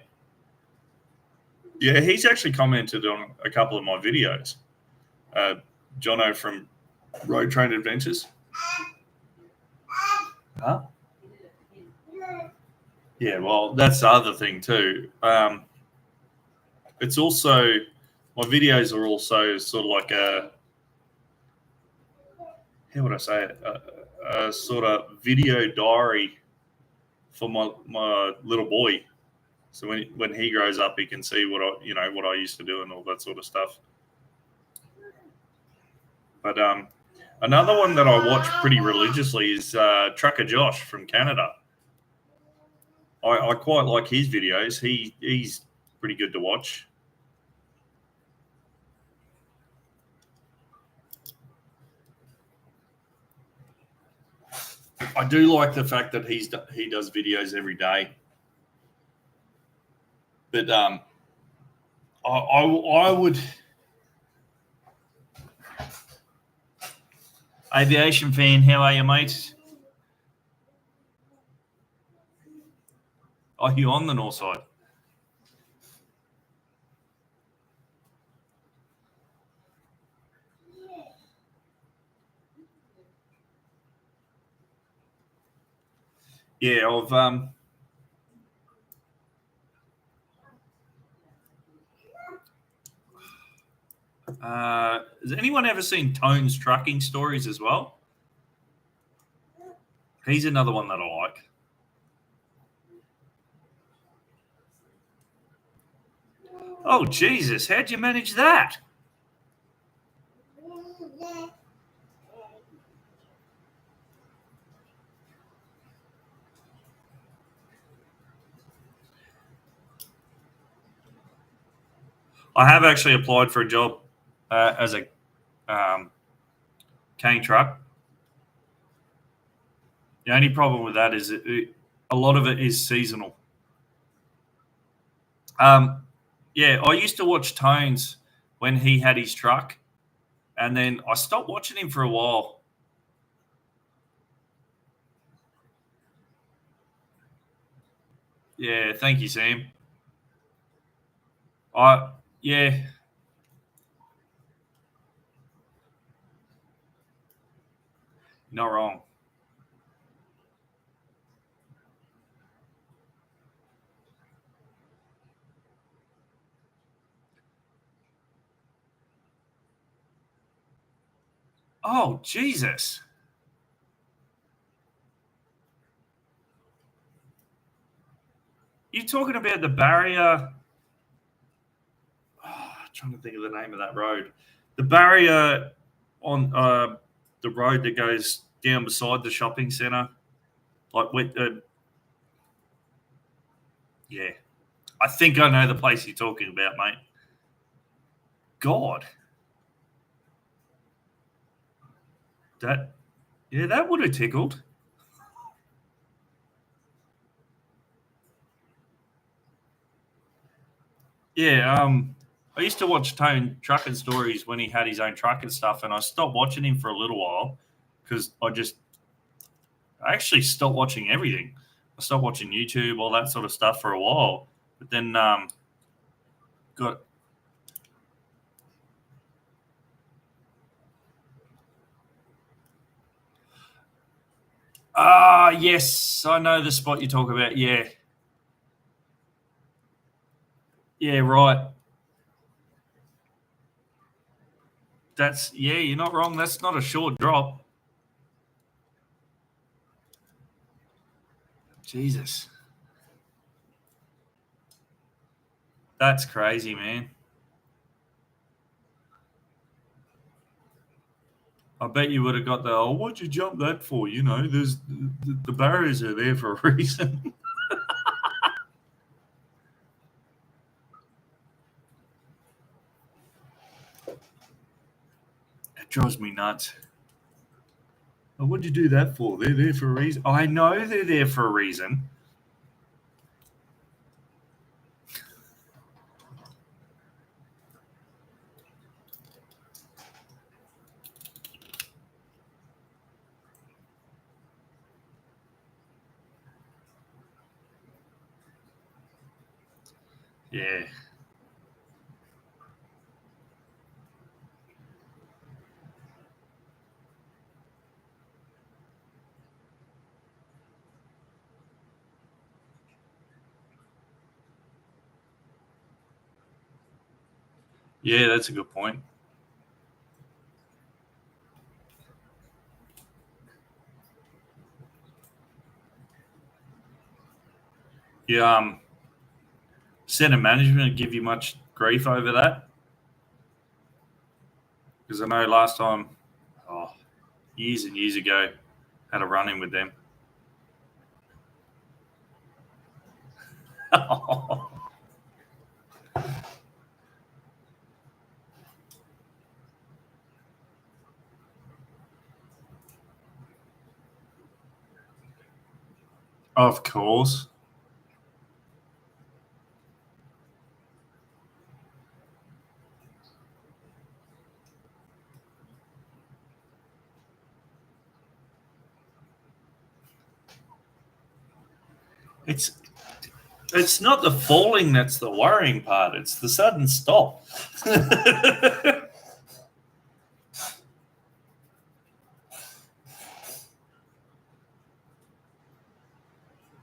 Yeah, he's actually commented on a couple of my videos. Jono from Road Train Adventures. Huh? Yeah, well, that's the other thing too. It's also, my videos are also sort of like how would I say it? A sort of video diary for my little boy. So when he grows up, he can see what I used to do and all that sort of stuff. But another one that I watch pretty religiously is Trucker Josh from Canada. I quite like his videos. He's pretty good to watch. I do like the fact that he does videos every day. But I would. Aviation fan, how are you, mate? Are you on the north side? Yeah, has anyone ever seen Tone's Trucking Stories as well? He's another one that I like. Oh, Jesus, how'd you manage that? I have actually applied for a job as a cane truck. The only problem with that is a lot of it is seasonal. Yeah, I used to watch Tones when he had his truck, and then I stopped watching him for a while. Yeah, thank you, Sam. Yeah, you're not wrong. Oh, Jesus. You're talking about the barrier. Trying to think of the name of that road. The barrier on the road that goes down beside the shopping centre. Yeah. I think I know the place you're talking about, mate. God. That would have tickled. Yeah, I used to watch Tone Trucking Stories when he had his own truck and stuff, and I stopped watching him for a little while because I actually stopped watching everything. I stopped watching YouTube, all that sort of stuff for a while, but then got. Yes, I know the spot you talk about. Yeah. Yeah, right. You're not wrong. That's not a short drop. Jesus. That's crazy, man. I bet you would have got the, what'd you jump that for? You know, there's the barriers are there for a reason. It drives me nuts. Oh, what'd you do that for? They're there for a reason. I know they're there for a reason. Yeah. Yeah, that's a good point. Yeah, centre management give you much grief over that? Because I know last time, years and years ago, had a run in with them. Of course. It's not the falling that's the worrying part. It's the sudden stop.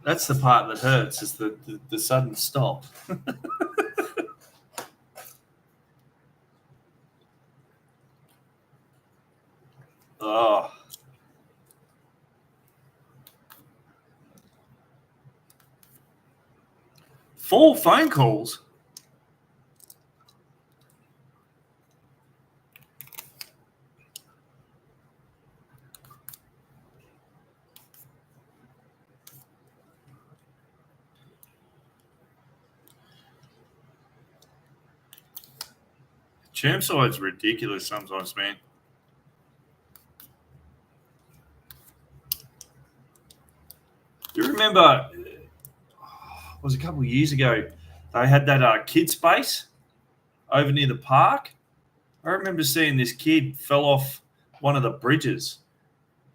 That's the part that hurts, is the sudden stop. Oh. 4 phone calls? Chermside's ridiculous sometimes, man. Do you remember, it was a couple of years ago, they had that kid space over near the park? I remember seeing this kid fell off one of the bridges,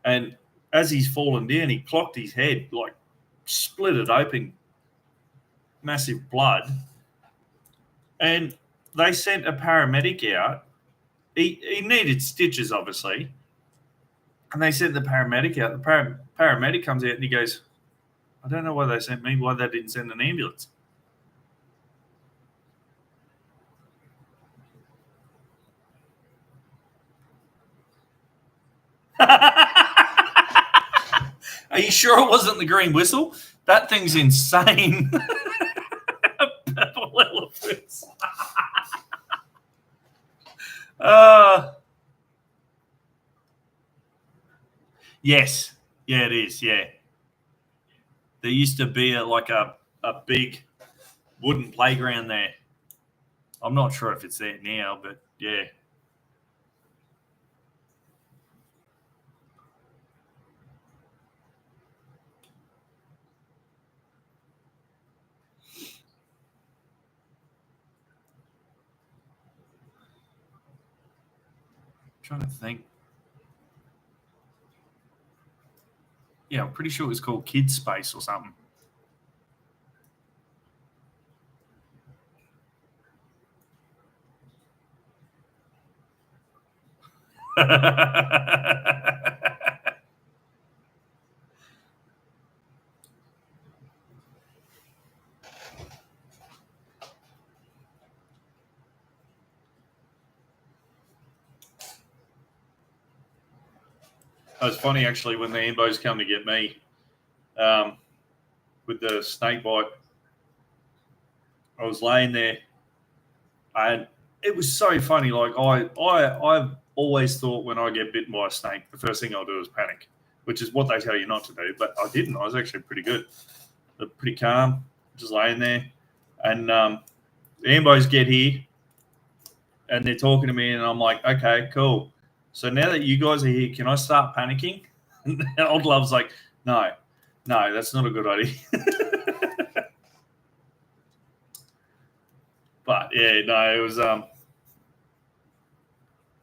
and as he's fallen down, he clocked his head, like split it open, massive blood. And they sent a paramedic out. He needed stitches, obviously. And they sent the paramedic out. The paramedic comes out and he goes, I don't know why they sent me, why they didn't send an ambulance. Are you sure it wasn't the green whistle? That thing's insane. Purple elephants. Yes. Yeah, it is. Yeah. There used to be a big wooden playground there. I'm not sure if it's there now, but yeah. Trying to think. Yeah, I'm pretty sure it was called Kids Space or something. It was funny actually when the ambos come to get me with the snake bite. I was laying there, and it was so funny. Like I've always thought when I get bitten by a snake, the first thing I'll do is panic, which is what they tell you not to do. But I didn't. I was actually pretty good, pretty calm, just laying there, and the ambos get here, and they're talking to me, and I'm like, okay, cool. So now that you guys are here, can I start panicking? And old love's like, no, that's not a good idea. But yeah, no, it was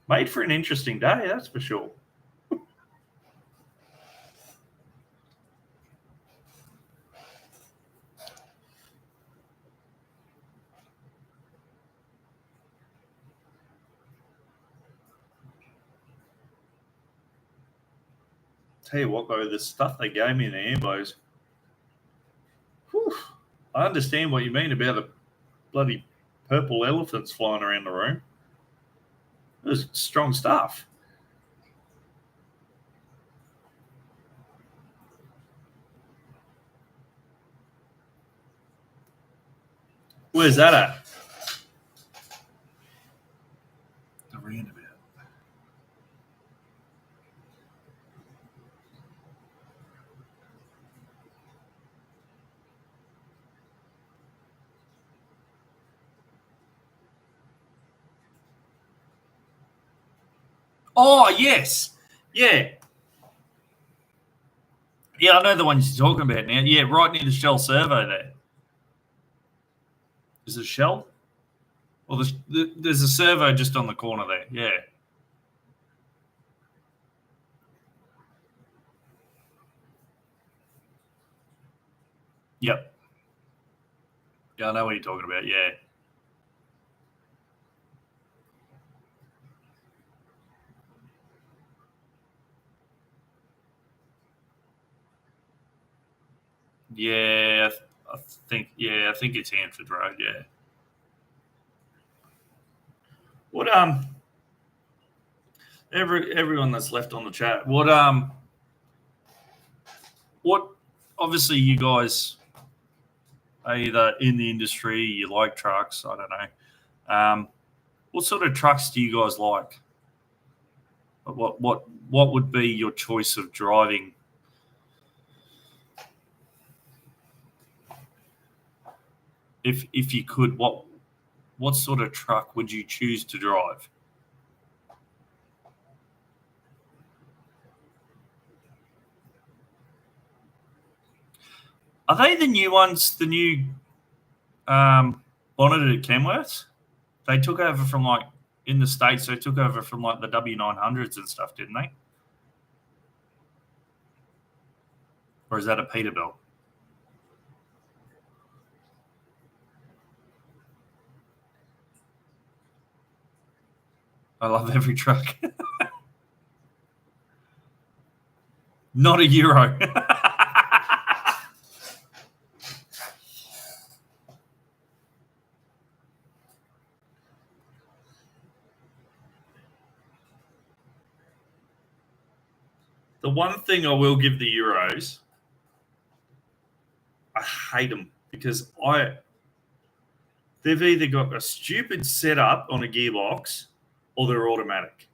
made for an interesting day, that's for sure. Tell you what, though, the stuff they gave me in the ambos, I understand what you mean about the bloody purple elephants flying around the room. It was strong stuff. Where's that at? The roundabout. Oh, yes. Yeah. Yeah, I know the ones you're talking about now. Yeah, right near the Shell servo there. Is it Shell? Well, there's a servo just on the corner there. Yeah. Yep. Yeah, I know what you're talking about. Yeah. Yeah, I think it's Hanford Road. Yeah. What everyone that's left on the chat. What obviously you guys are either in the industry, you like trucks. I don't know. What sort of trucks do you guys like? What would be your choice of driving? If you could, what sort of truck would you choose to drive? Are they the new ones? The new bonneted Kenworths? They took over from like in the States. They took over from like the W900s and stuff, didn't they? Or is that a Peterbilt? I love every truck. Not a Euro. The one thing I will give the Euros, I hate them because they've either got a stupid setup on a gearbox or they're automatic.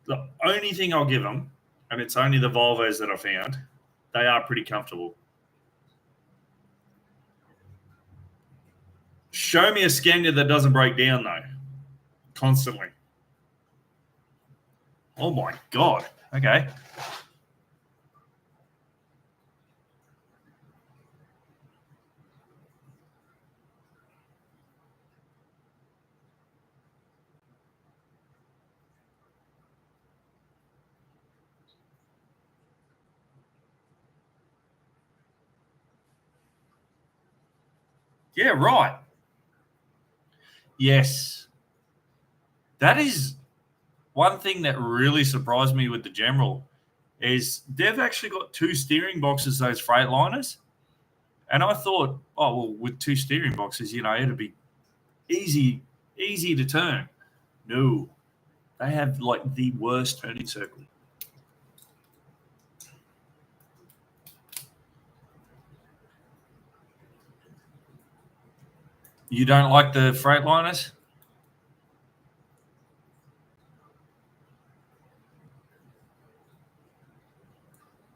The only thing I'll give them, and it's only the Volvos that I found, they are pretty comfortable. Show me a Scania that doesn't break down, though, constantly. Oh, my God. Okay. Yeah, right. Yes. That is one thing that really surprised me with the General is they've actually got two steering boxes, those Freightliners. And I thought, oh, well, with two steering boxes, it'd be easy to turn. No, they have like the worst turning circle. You don't like the Freightliners?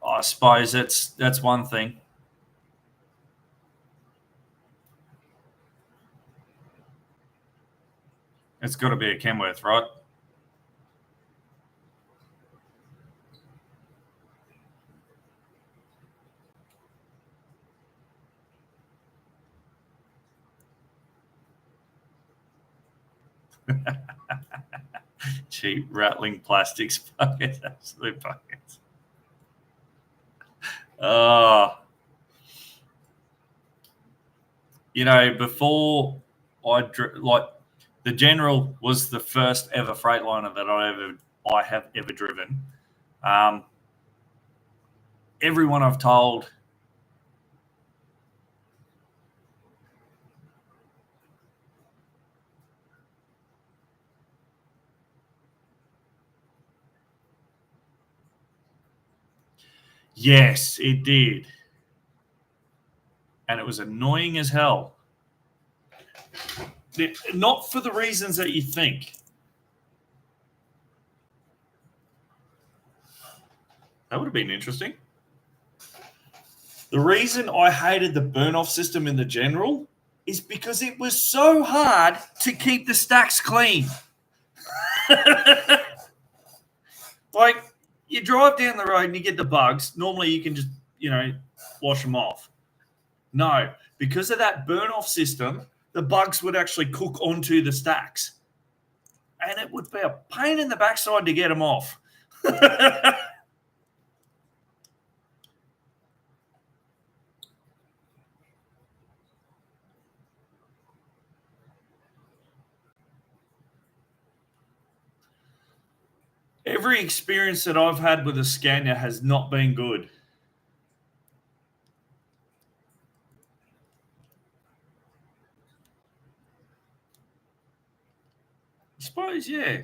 I suppose that's one thing. It's got to be a Kenworth, right? Cheap rattling plastics buckets, absolute buckets. Before the General was the first ever Freightliner that I have ever driven. Everyone I've told, yes, it did, and it was annoying as hell. Not for the reasons that you think. That would have been interesting. The reason I hated the burn-off system in the General is because it was so hard to keep the stacks clean. Like, you drive down the road and you get the bugs. Normally you can just, wash them off. No, because of that burn-off system, the bugs would actually cook onto the stacks. And it would be a pain in the backside to get them off. Every experience that I've had with a Scania has not been good. I suppose, yeah.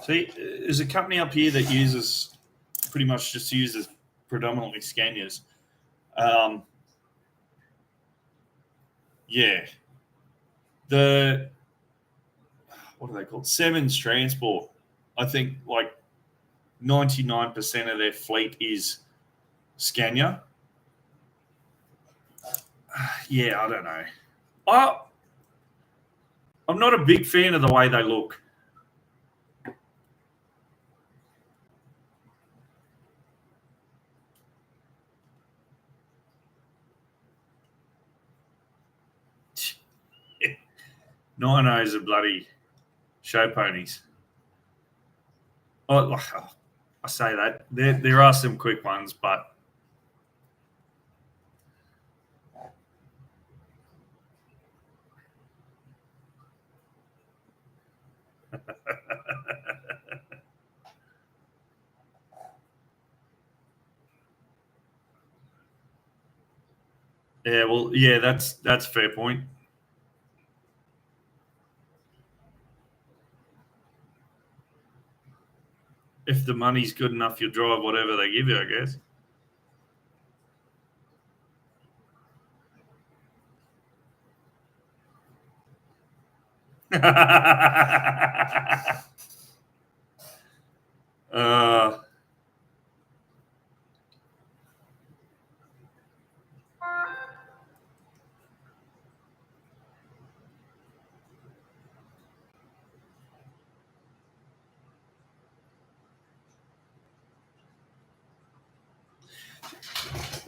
See, there's a company up here that uses predominantly Scanias. Yeah. What are they called? Sevens Transport. I think like 99% of their fleet is Scania. Yeah, I don't know. I'm not a big fan of the way they look. Ninos are bloody show ponies. I say that. There are some quick ones, but yeah, well, yeah, that's a fair point. If the money's good enough, you'll drive whatever they give you, I guess.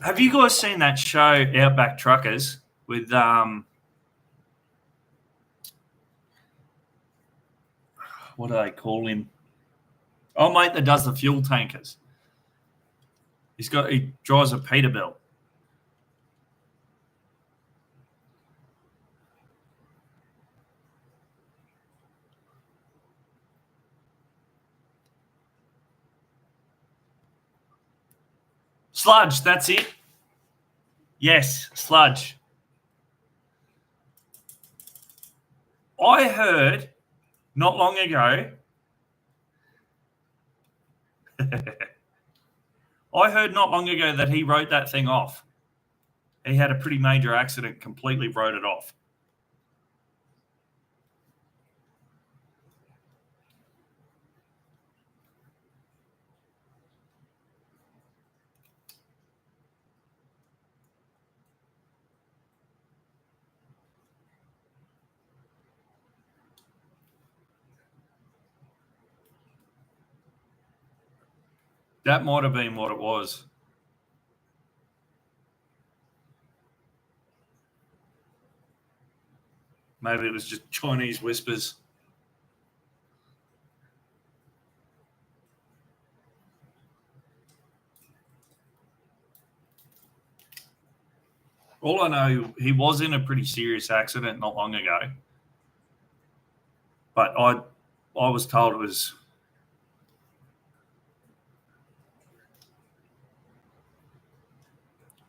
Have you guys seen that show, Outback Truckers, with what do they call him? Oh, mate, that does the fuel tankers. He drives a Peterbilt. Sludge, that's it. Yes, Sludge. I heard not long ago I heard not long ago that he wrote that thing off. He had a pretty major accident, completely wrote it off. That might have been what it was. Maybe it was just Chinese whispers. All I know, he was in a pretty serious accident not long ago. But I was told it was...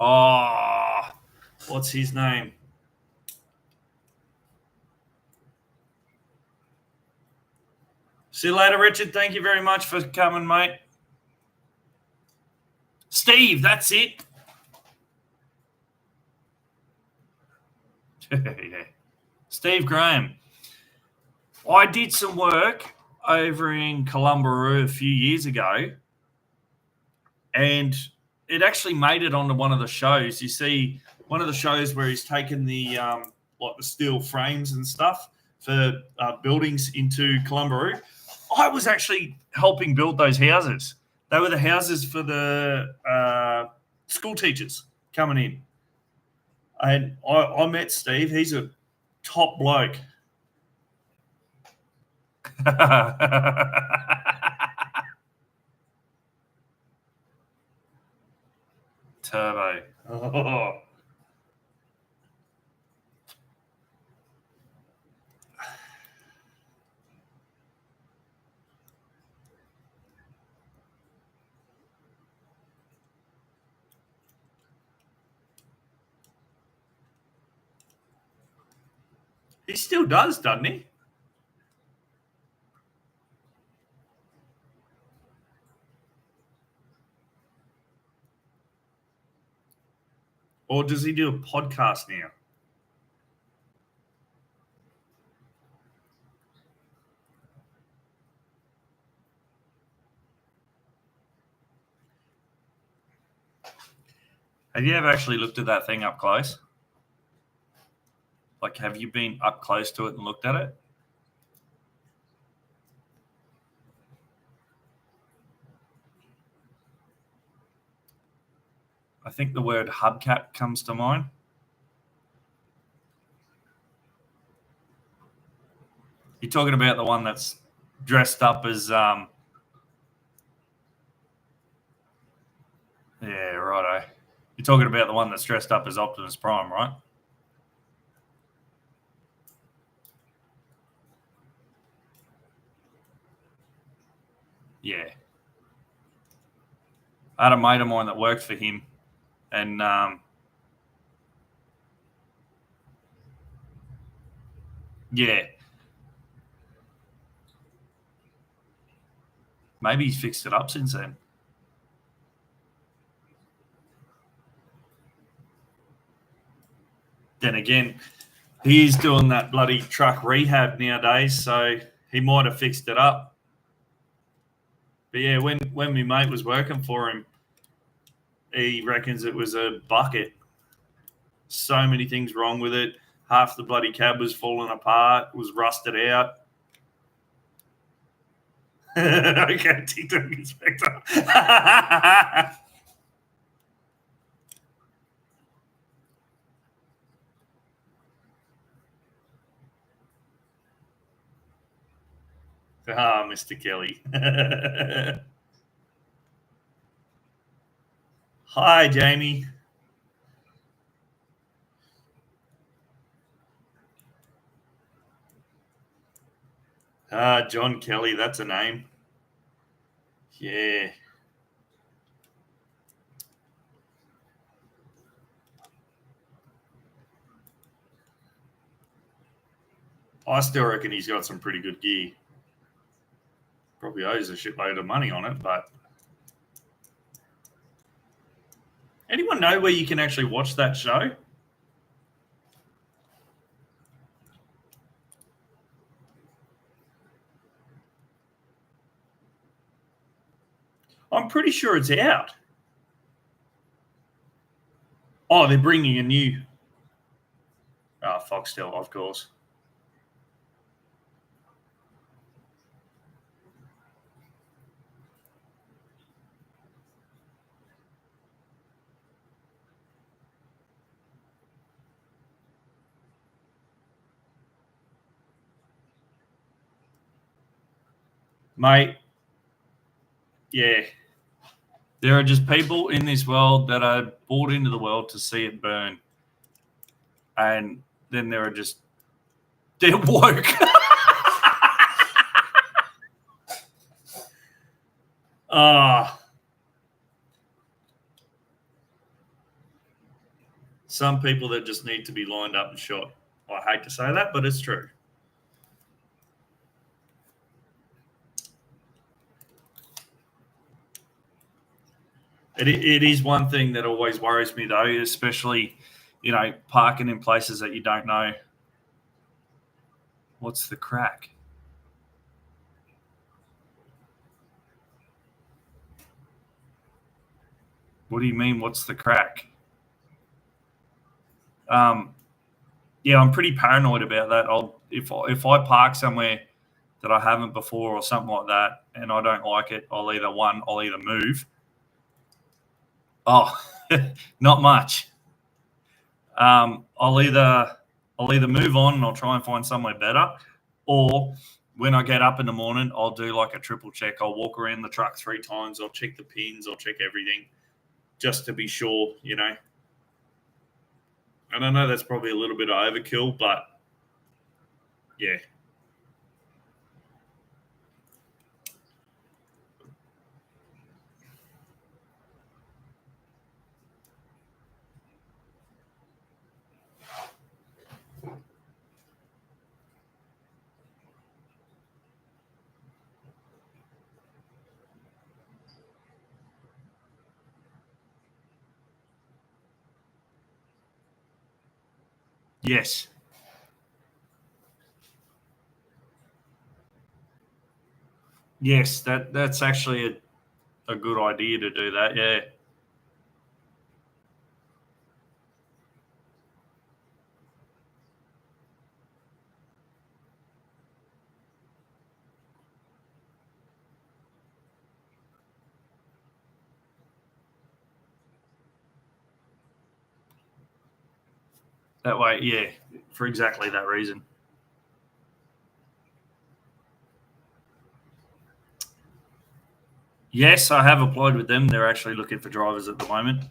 Oh, what's his name? See you later, Richard. Thank you very much for coming, mate. Steve, that's it. Yeah. Steve Graham. I did some work over in Columbaroo a few years ago, and it actually made it onto one of the shows. You see, one of the shows where he's taken the like the steel frames and stuff for buildings into Columbaroo. I was actually helping build those houses. They were the houses for the school teachers coming in. And I met Steve. He's a top bloke. Turbo. Oh. He still does, doesn't he? Or does he do a podcast now? Have you ever actually looked at that thing up close? Like, have you been up close to it and looked at it? I think the word hubcap comes to mind. You're talking about the one that's dressed up as yeah, righto. You're talking about the one that's dressed up as Optimus Prime, right? Yeah. I had a mate of mine that worked for him, and yeah, maybe he's fixed it up since then. Then again, he's doing that bloody truck rehab nowadays, so he might have fixed it up. But yeah, when my mate was working for him, he reckons it was a bucket. So many things wrong with it. Half the bloody cab was falling apart, was rusted out. Okay, TikTok inspector. Ah, Mr. Kelly. Hi, Jamie. John Kelly, that's a name. Yeah. I still reckon he's got some pretty good gear. Probably owes a shitload of money on it, but Anyone know where you can actually watch that show? I'm pretty sure it's out. Oh, they're bringing a new Foxtel, of course. Mate, yeah. There are just people in this world that are brought into the world to see it burn. And then there are just, they're woke. Some people that just need to be lined up and shot. I hate to say that, but it's true. It is one thing that always worries me, though, especially, parking in places that you don't know. What's the crack? What do you mean, what's the crack? Yeah, I'm pretty paranoid about that. If I park somewhere that I haven't before or something like that, and I don't like it, I'll either move. Oh, not much. I'll either move on and I'll try and find somewhere better, or when I get up in the morning, I'll do like a triple check. I'll walk around the truck 3 times. I'll check the pins. I'll check everything just to be sure, And I know that's probably a little bit of overkill, but yeah. Yes. Yes, that's actually a good idea to do that, yeah. That way, yeah, for exactly that reason. Yes, I have applied with them. They're actually looking for drivers at the moment.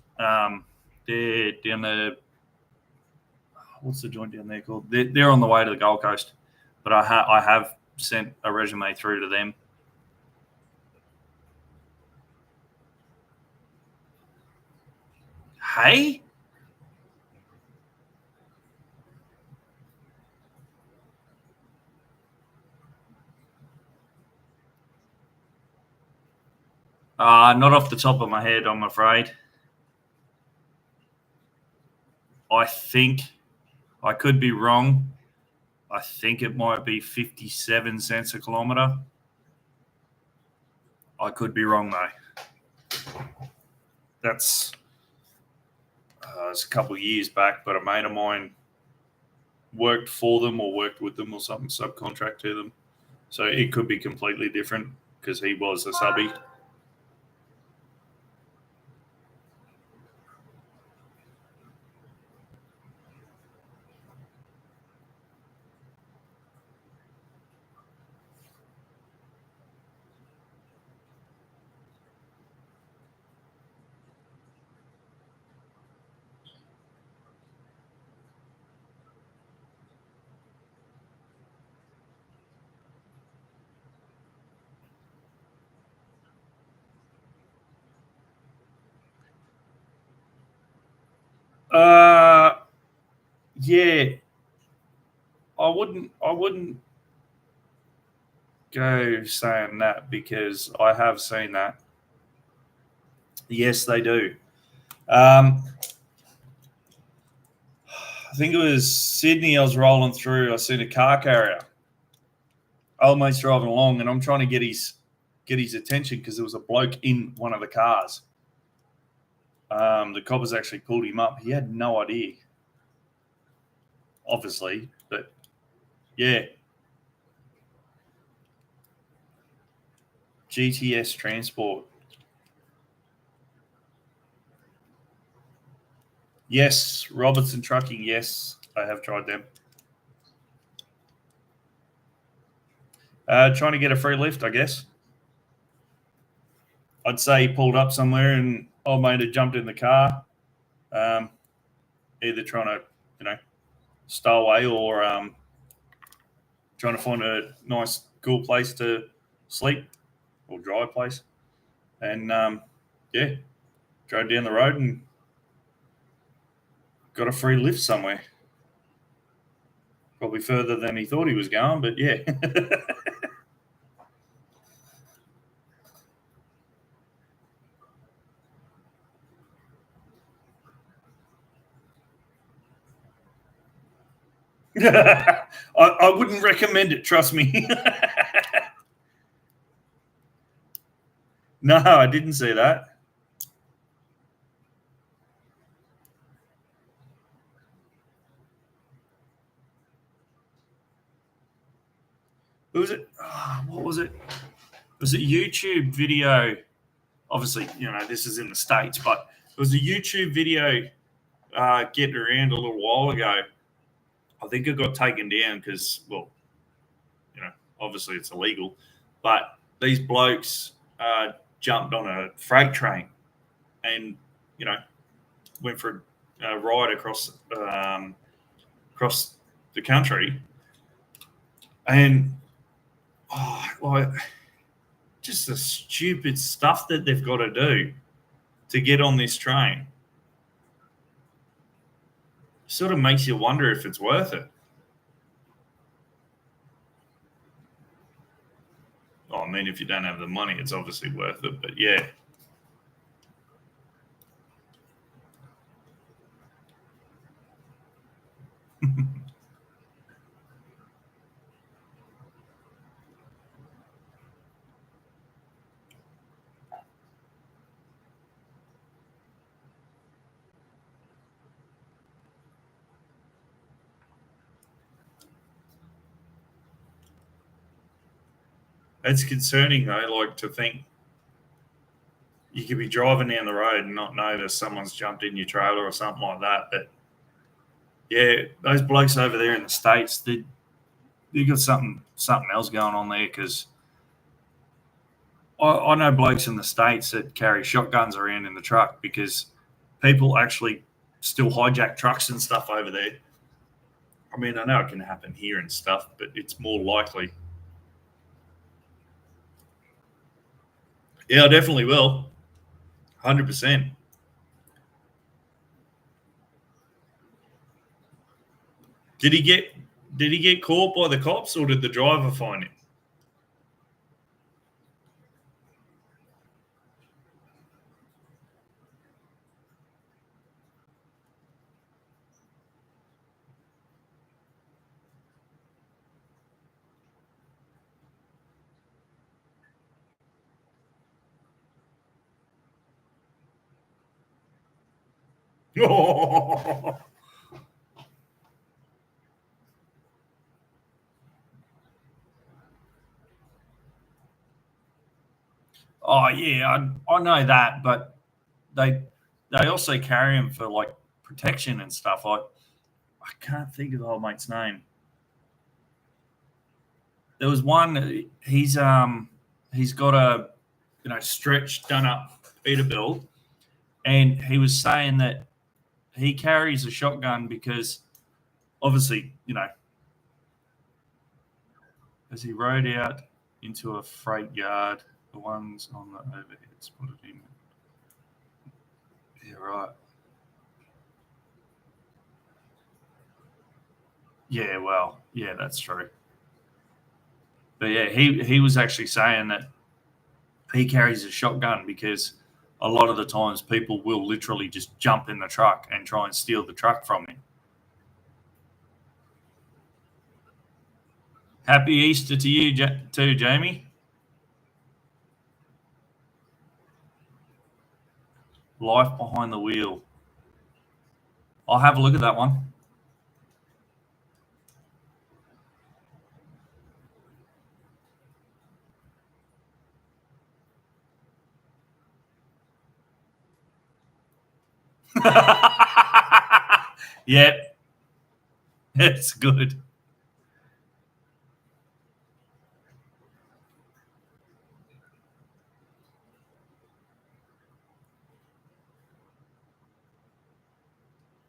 They're down the, what's the joint down there called? They're on the way to the Gold Coast, but I have sent a resume through to them. Hey? Not off the top of my head, I'm afraid. I think, I could be wrong. I think it might be 57 cents a kilometre. I could be wrong, though. That's it's a couple of years back, but a mate of mine worked for them or worked with them or something, subcontract to them. So it could be completely different because he was a subby. Yeah, I wouldn't go saying that because I have seen that. Yes, they do. I think it was Sydney. I was rolling through. I seen a car carrier. Old mate's driving along, and I'm trying to get his attention because there was a bloke in one of the cars. The coppers actually pulled him up. He had no idea, obviously, but yeah. GTS Transport. Yes, Robertson Trucking. Yes, I have tried them. Trying to get a free lift, I guess. I'd say he pulled up somewhere and old mate had jumped in the car, either trying to, stow away or trying to find a nice, cool place to sleep or dry place. And yeah, drove down the road and got a free lift somewhere. Probably further than he thought he was going, but yeah. I wouldn't recommend it, trust me. No, I didn't see that. Who was it? Oh, what was it? Was it a YouTube video? Obviously, this is in the States, but it was a YouTube video getting around a little while ago. I think it got taken down because, well, obviously it's illegal. But these blokes jumped on a freight train and, went for a ride across the country. And, just the stupid stuff that they've got to do to get on this train sort of makes you wonder if it's worth it. I mean, if you don't have the money, it's obviously worth it, but yeah. It's concerning, though, like to think you could be driving down the road and not notice someone's jumped in your trailer or something like that. But yeah, those blokes over there in the States, they got something else going on there because I know blokes in the States that carry shotguns around in the truck because people actually still hijack trucks and stuff over there. I mean, I know it can happen here and stuff, but it's more likely. Yeah, I definitely will. 100%. Did he get caught by the cops or did the driver find him? Oh, yeah, I know that, but they also carry him for like protection and stuff. I can't think of the old mate's name. There was one. He's got a stretched done up Peterbilt, and he was saying that he carries a shotgun because obviously as he rode out into a freight yard, the ones on the overheads put it in. Yeah, right. Yeah, well, yeah, that's true. But yeah, he was actually saying that he carries a shotgun because a lot of the times people will literally just jump in the truck and try and steal the truck from me. Happy Easter to you too, Jamie. Life behind the wheel. I'll have a look at that one. Yeah, it's good.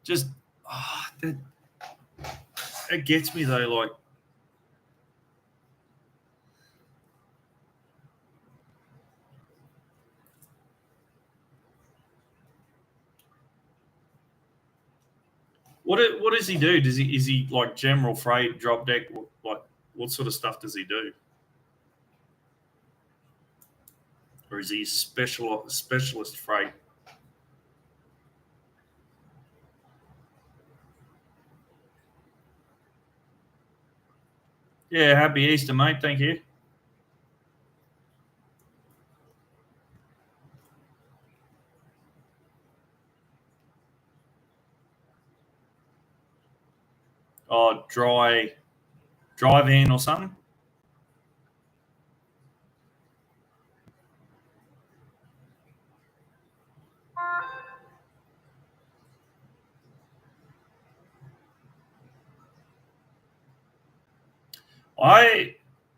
Just it gets me though. Like, what does he do? Is he like general freight, drop deck? Like, what sort of stuff does he do? Or is he specialist freight? Yeah, happy Easter, mate. Thank you. Oh, drive in or something.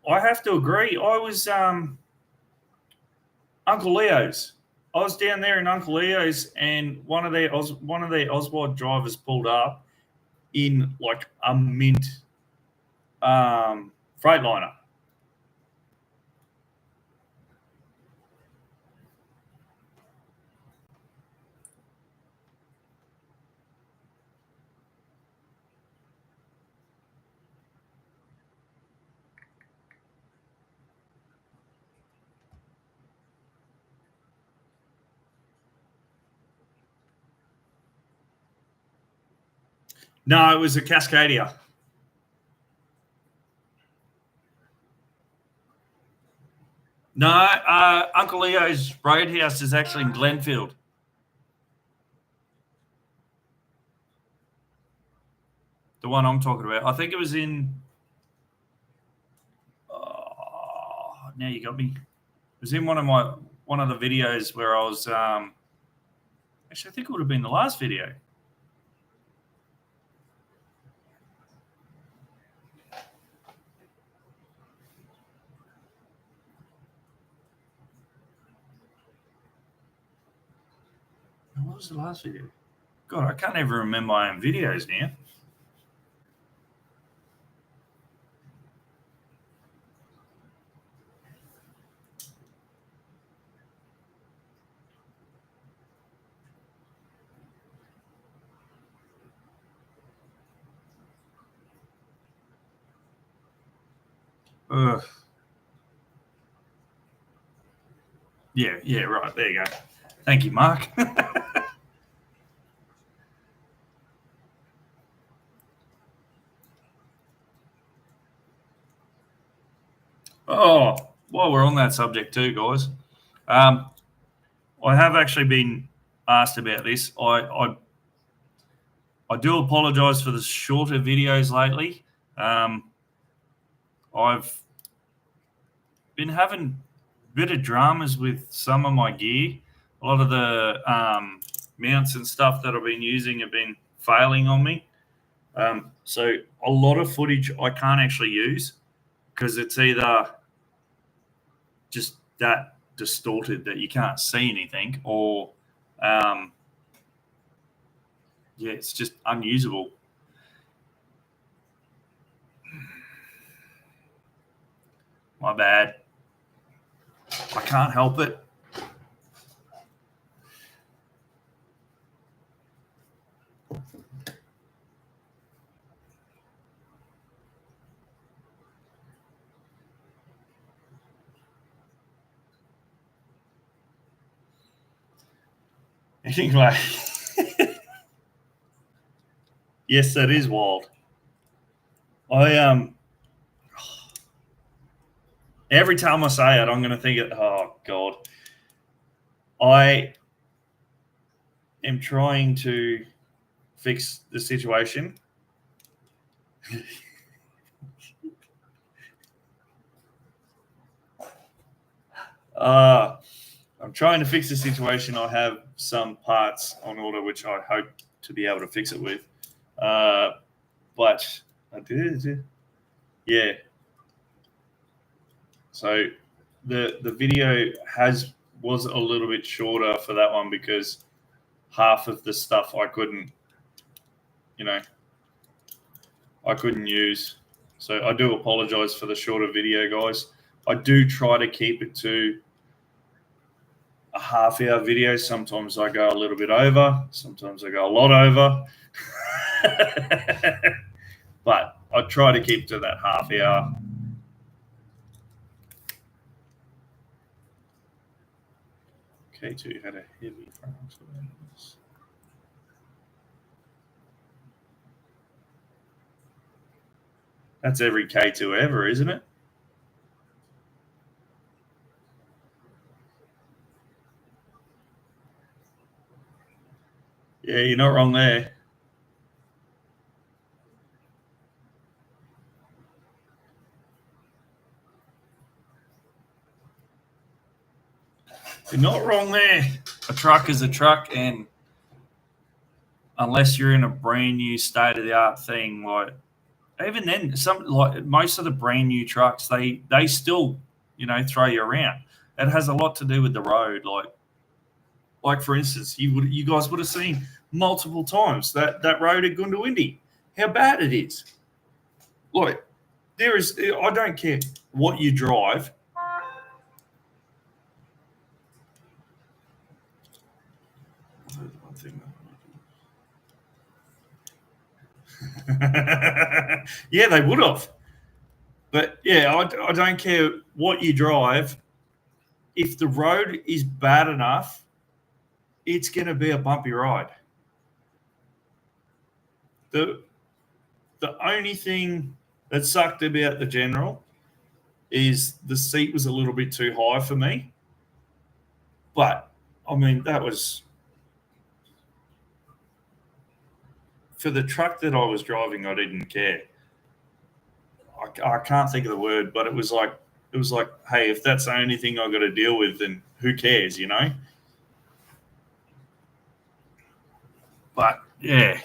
I have to agree. I was Uncle Leo's. I was down there in Uncle Leo's, and one of their Oswald drivers pulled up in like a mint Freightliner. No, it was a Cascadia. No, Uncle Leo's Roadhouse is actually in Glenfield. The one I'm talking about. I think it was in. Now you got me. It was in one of the videos where I was. Actually, I think it would have been the last video. What was the last video? God, I can't even remember my own videos now. Ugh. Yeah, right. There you go. Thank you, Mark. Oh, while we're on that subject too, guys, I have actually been asked about this. I do apologise for the shorter videos lately. I've been having a bit of dramas with some of my gear. A lot of the mounts and stuff that I've been using have been failing on me. So a lot of footage I can't actually use because it's either just that distorted that you can't see anything, or it's just unusable. My bad. I can't help it. Anyway, yes, that is wild. Every time I say it, I'm going to think, oh God, I am trying to fix the situation. I'm trying to fix the situation. I have some parts on order, which I hope to be able to fix it with. But I did, yeah. So the video was a little bit shorter for that one because half of the stuff I couldn't use. So I do apologize for the shorter video, guys. I do try to keep it to a half-hour video. Sometimes I go a little bit over. Sometimes I go a lot over. But I try to keep to that half hour. K2 had a heavy front. That's every K2 ever, isn't it? Yeah, you're not wrong there. You're not wrong there. A truck is a truck, and unless you're in a brand new state-of-the-art thing, like even then, most of the brand new trucks, they still throw you around. It has a lot to do with the road. Like for instance, you guys would have seen multiple times that road at Goondiwindi, how bad it is. Like I don't care what you drive. Yeah, they would have. But yeah, I don't care what you drive. If the road is bad enough, it's going to be a bumpy ride. The only thing that sucked about the General is the seat was a little bit too high for me. But, I mean, that was... For the truck that I was driving, I didn't care. I can't think of the word, but it was like, hey, if that's the only thing I've got to deal with, then who cares, But, yeah.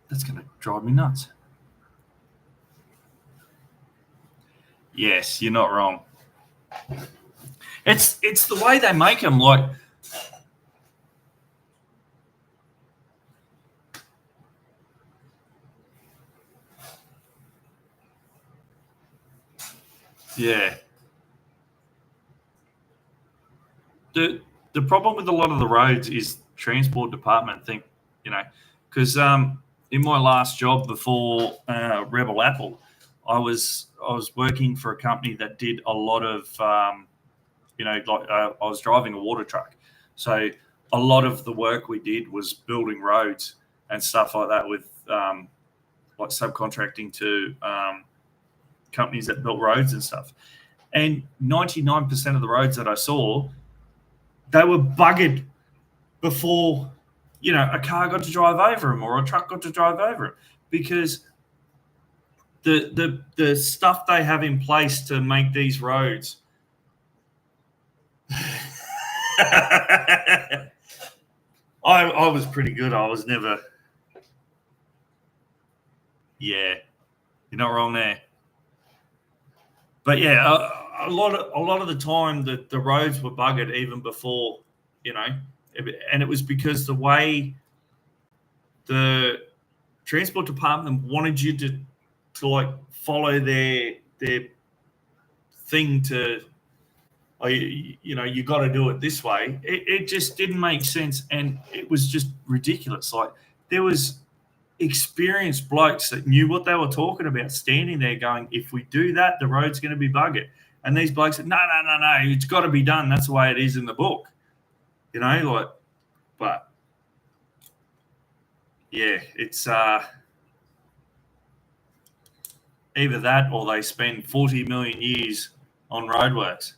That's going to drive me nuts. Yes, you're not wrong. It's the way they make them, like... Yeah. The problem with a lot of the roads is transport department think, because in my last job before Rebel Apple, I was working for a company that did a lot of, I was driving a water truck. So a lot of the work we did was building roads and stuff like that with like subcontracting to companies that built roads and stuff. And 99% of the roads that I saw, they were buggered before, a car got to drive over them or a truck got to drive over them, because the stuff they have in place to make these roads. I was pretty good. I was never. Yeah, you're not wrong there. But yeah, a lot of the time the roads were buggered even before, and it was because the way the transport department wanted you to like follow their thing to, you got to do it this way. It just didn't make sense, and it was just ridiculous. Like there was experienced blokes that knew what they were talking about, standing there going, if we do that, the road's going to be buggered. And these blokes said, no, it's got to be done. That's the way it is in the book. You know, like, but yeah, it's either that or they spend 40 million years on roadworks.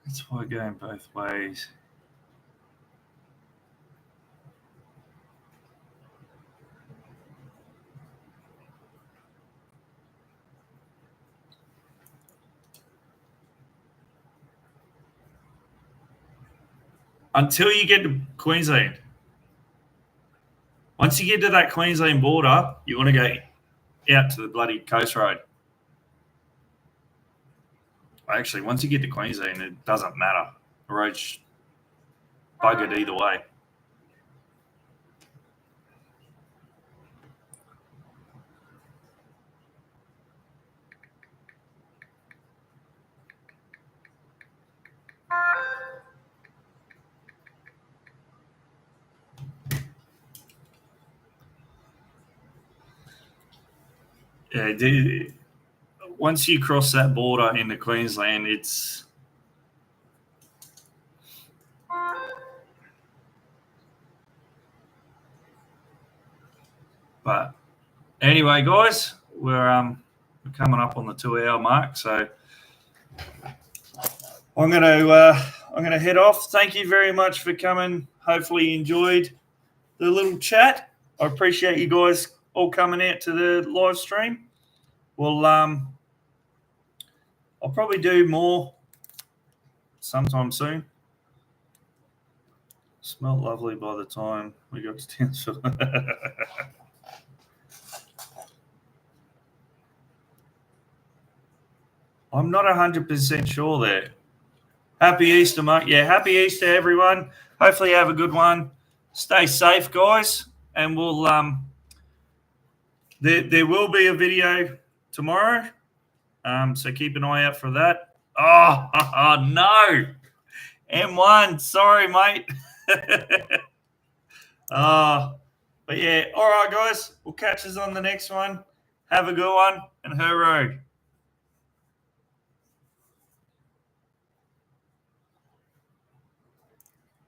That's why going both ways. Until you get to Queensland. Once you get to that Queensland border, you want to go out to the bloody coast road. Actually, once you get to Queensland, it doesn't matter. The road's buggered either way. Yeah, once you cross that border into Queensland, it's but anyway, guys, we're coming up on the 2-hour mark, so I'm gonna head off. Thank you very much for coming. Hopefully you enjoyed the little chat. I appreciate you guys all coming out to the live stream. Well, I'll probably do more sometime soon. Smelled lovely by the time we got to Townsville. I'm not 100% sure there. Happy Easter, mate. Yeah, happy Easter, everyone. Hopefully you have a good one. Stay safe, guys. And we'll there will be a video tomorrow. So keep an eye out for that. Oh no. M1. Sorry, mate. But yeah, all right, guys. We'll catch us on the next one. Have a good one and hooroo.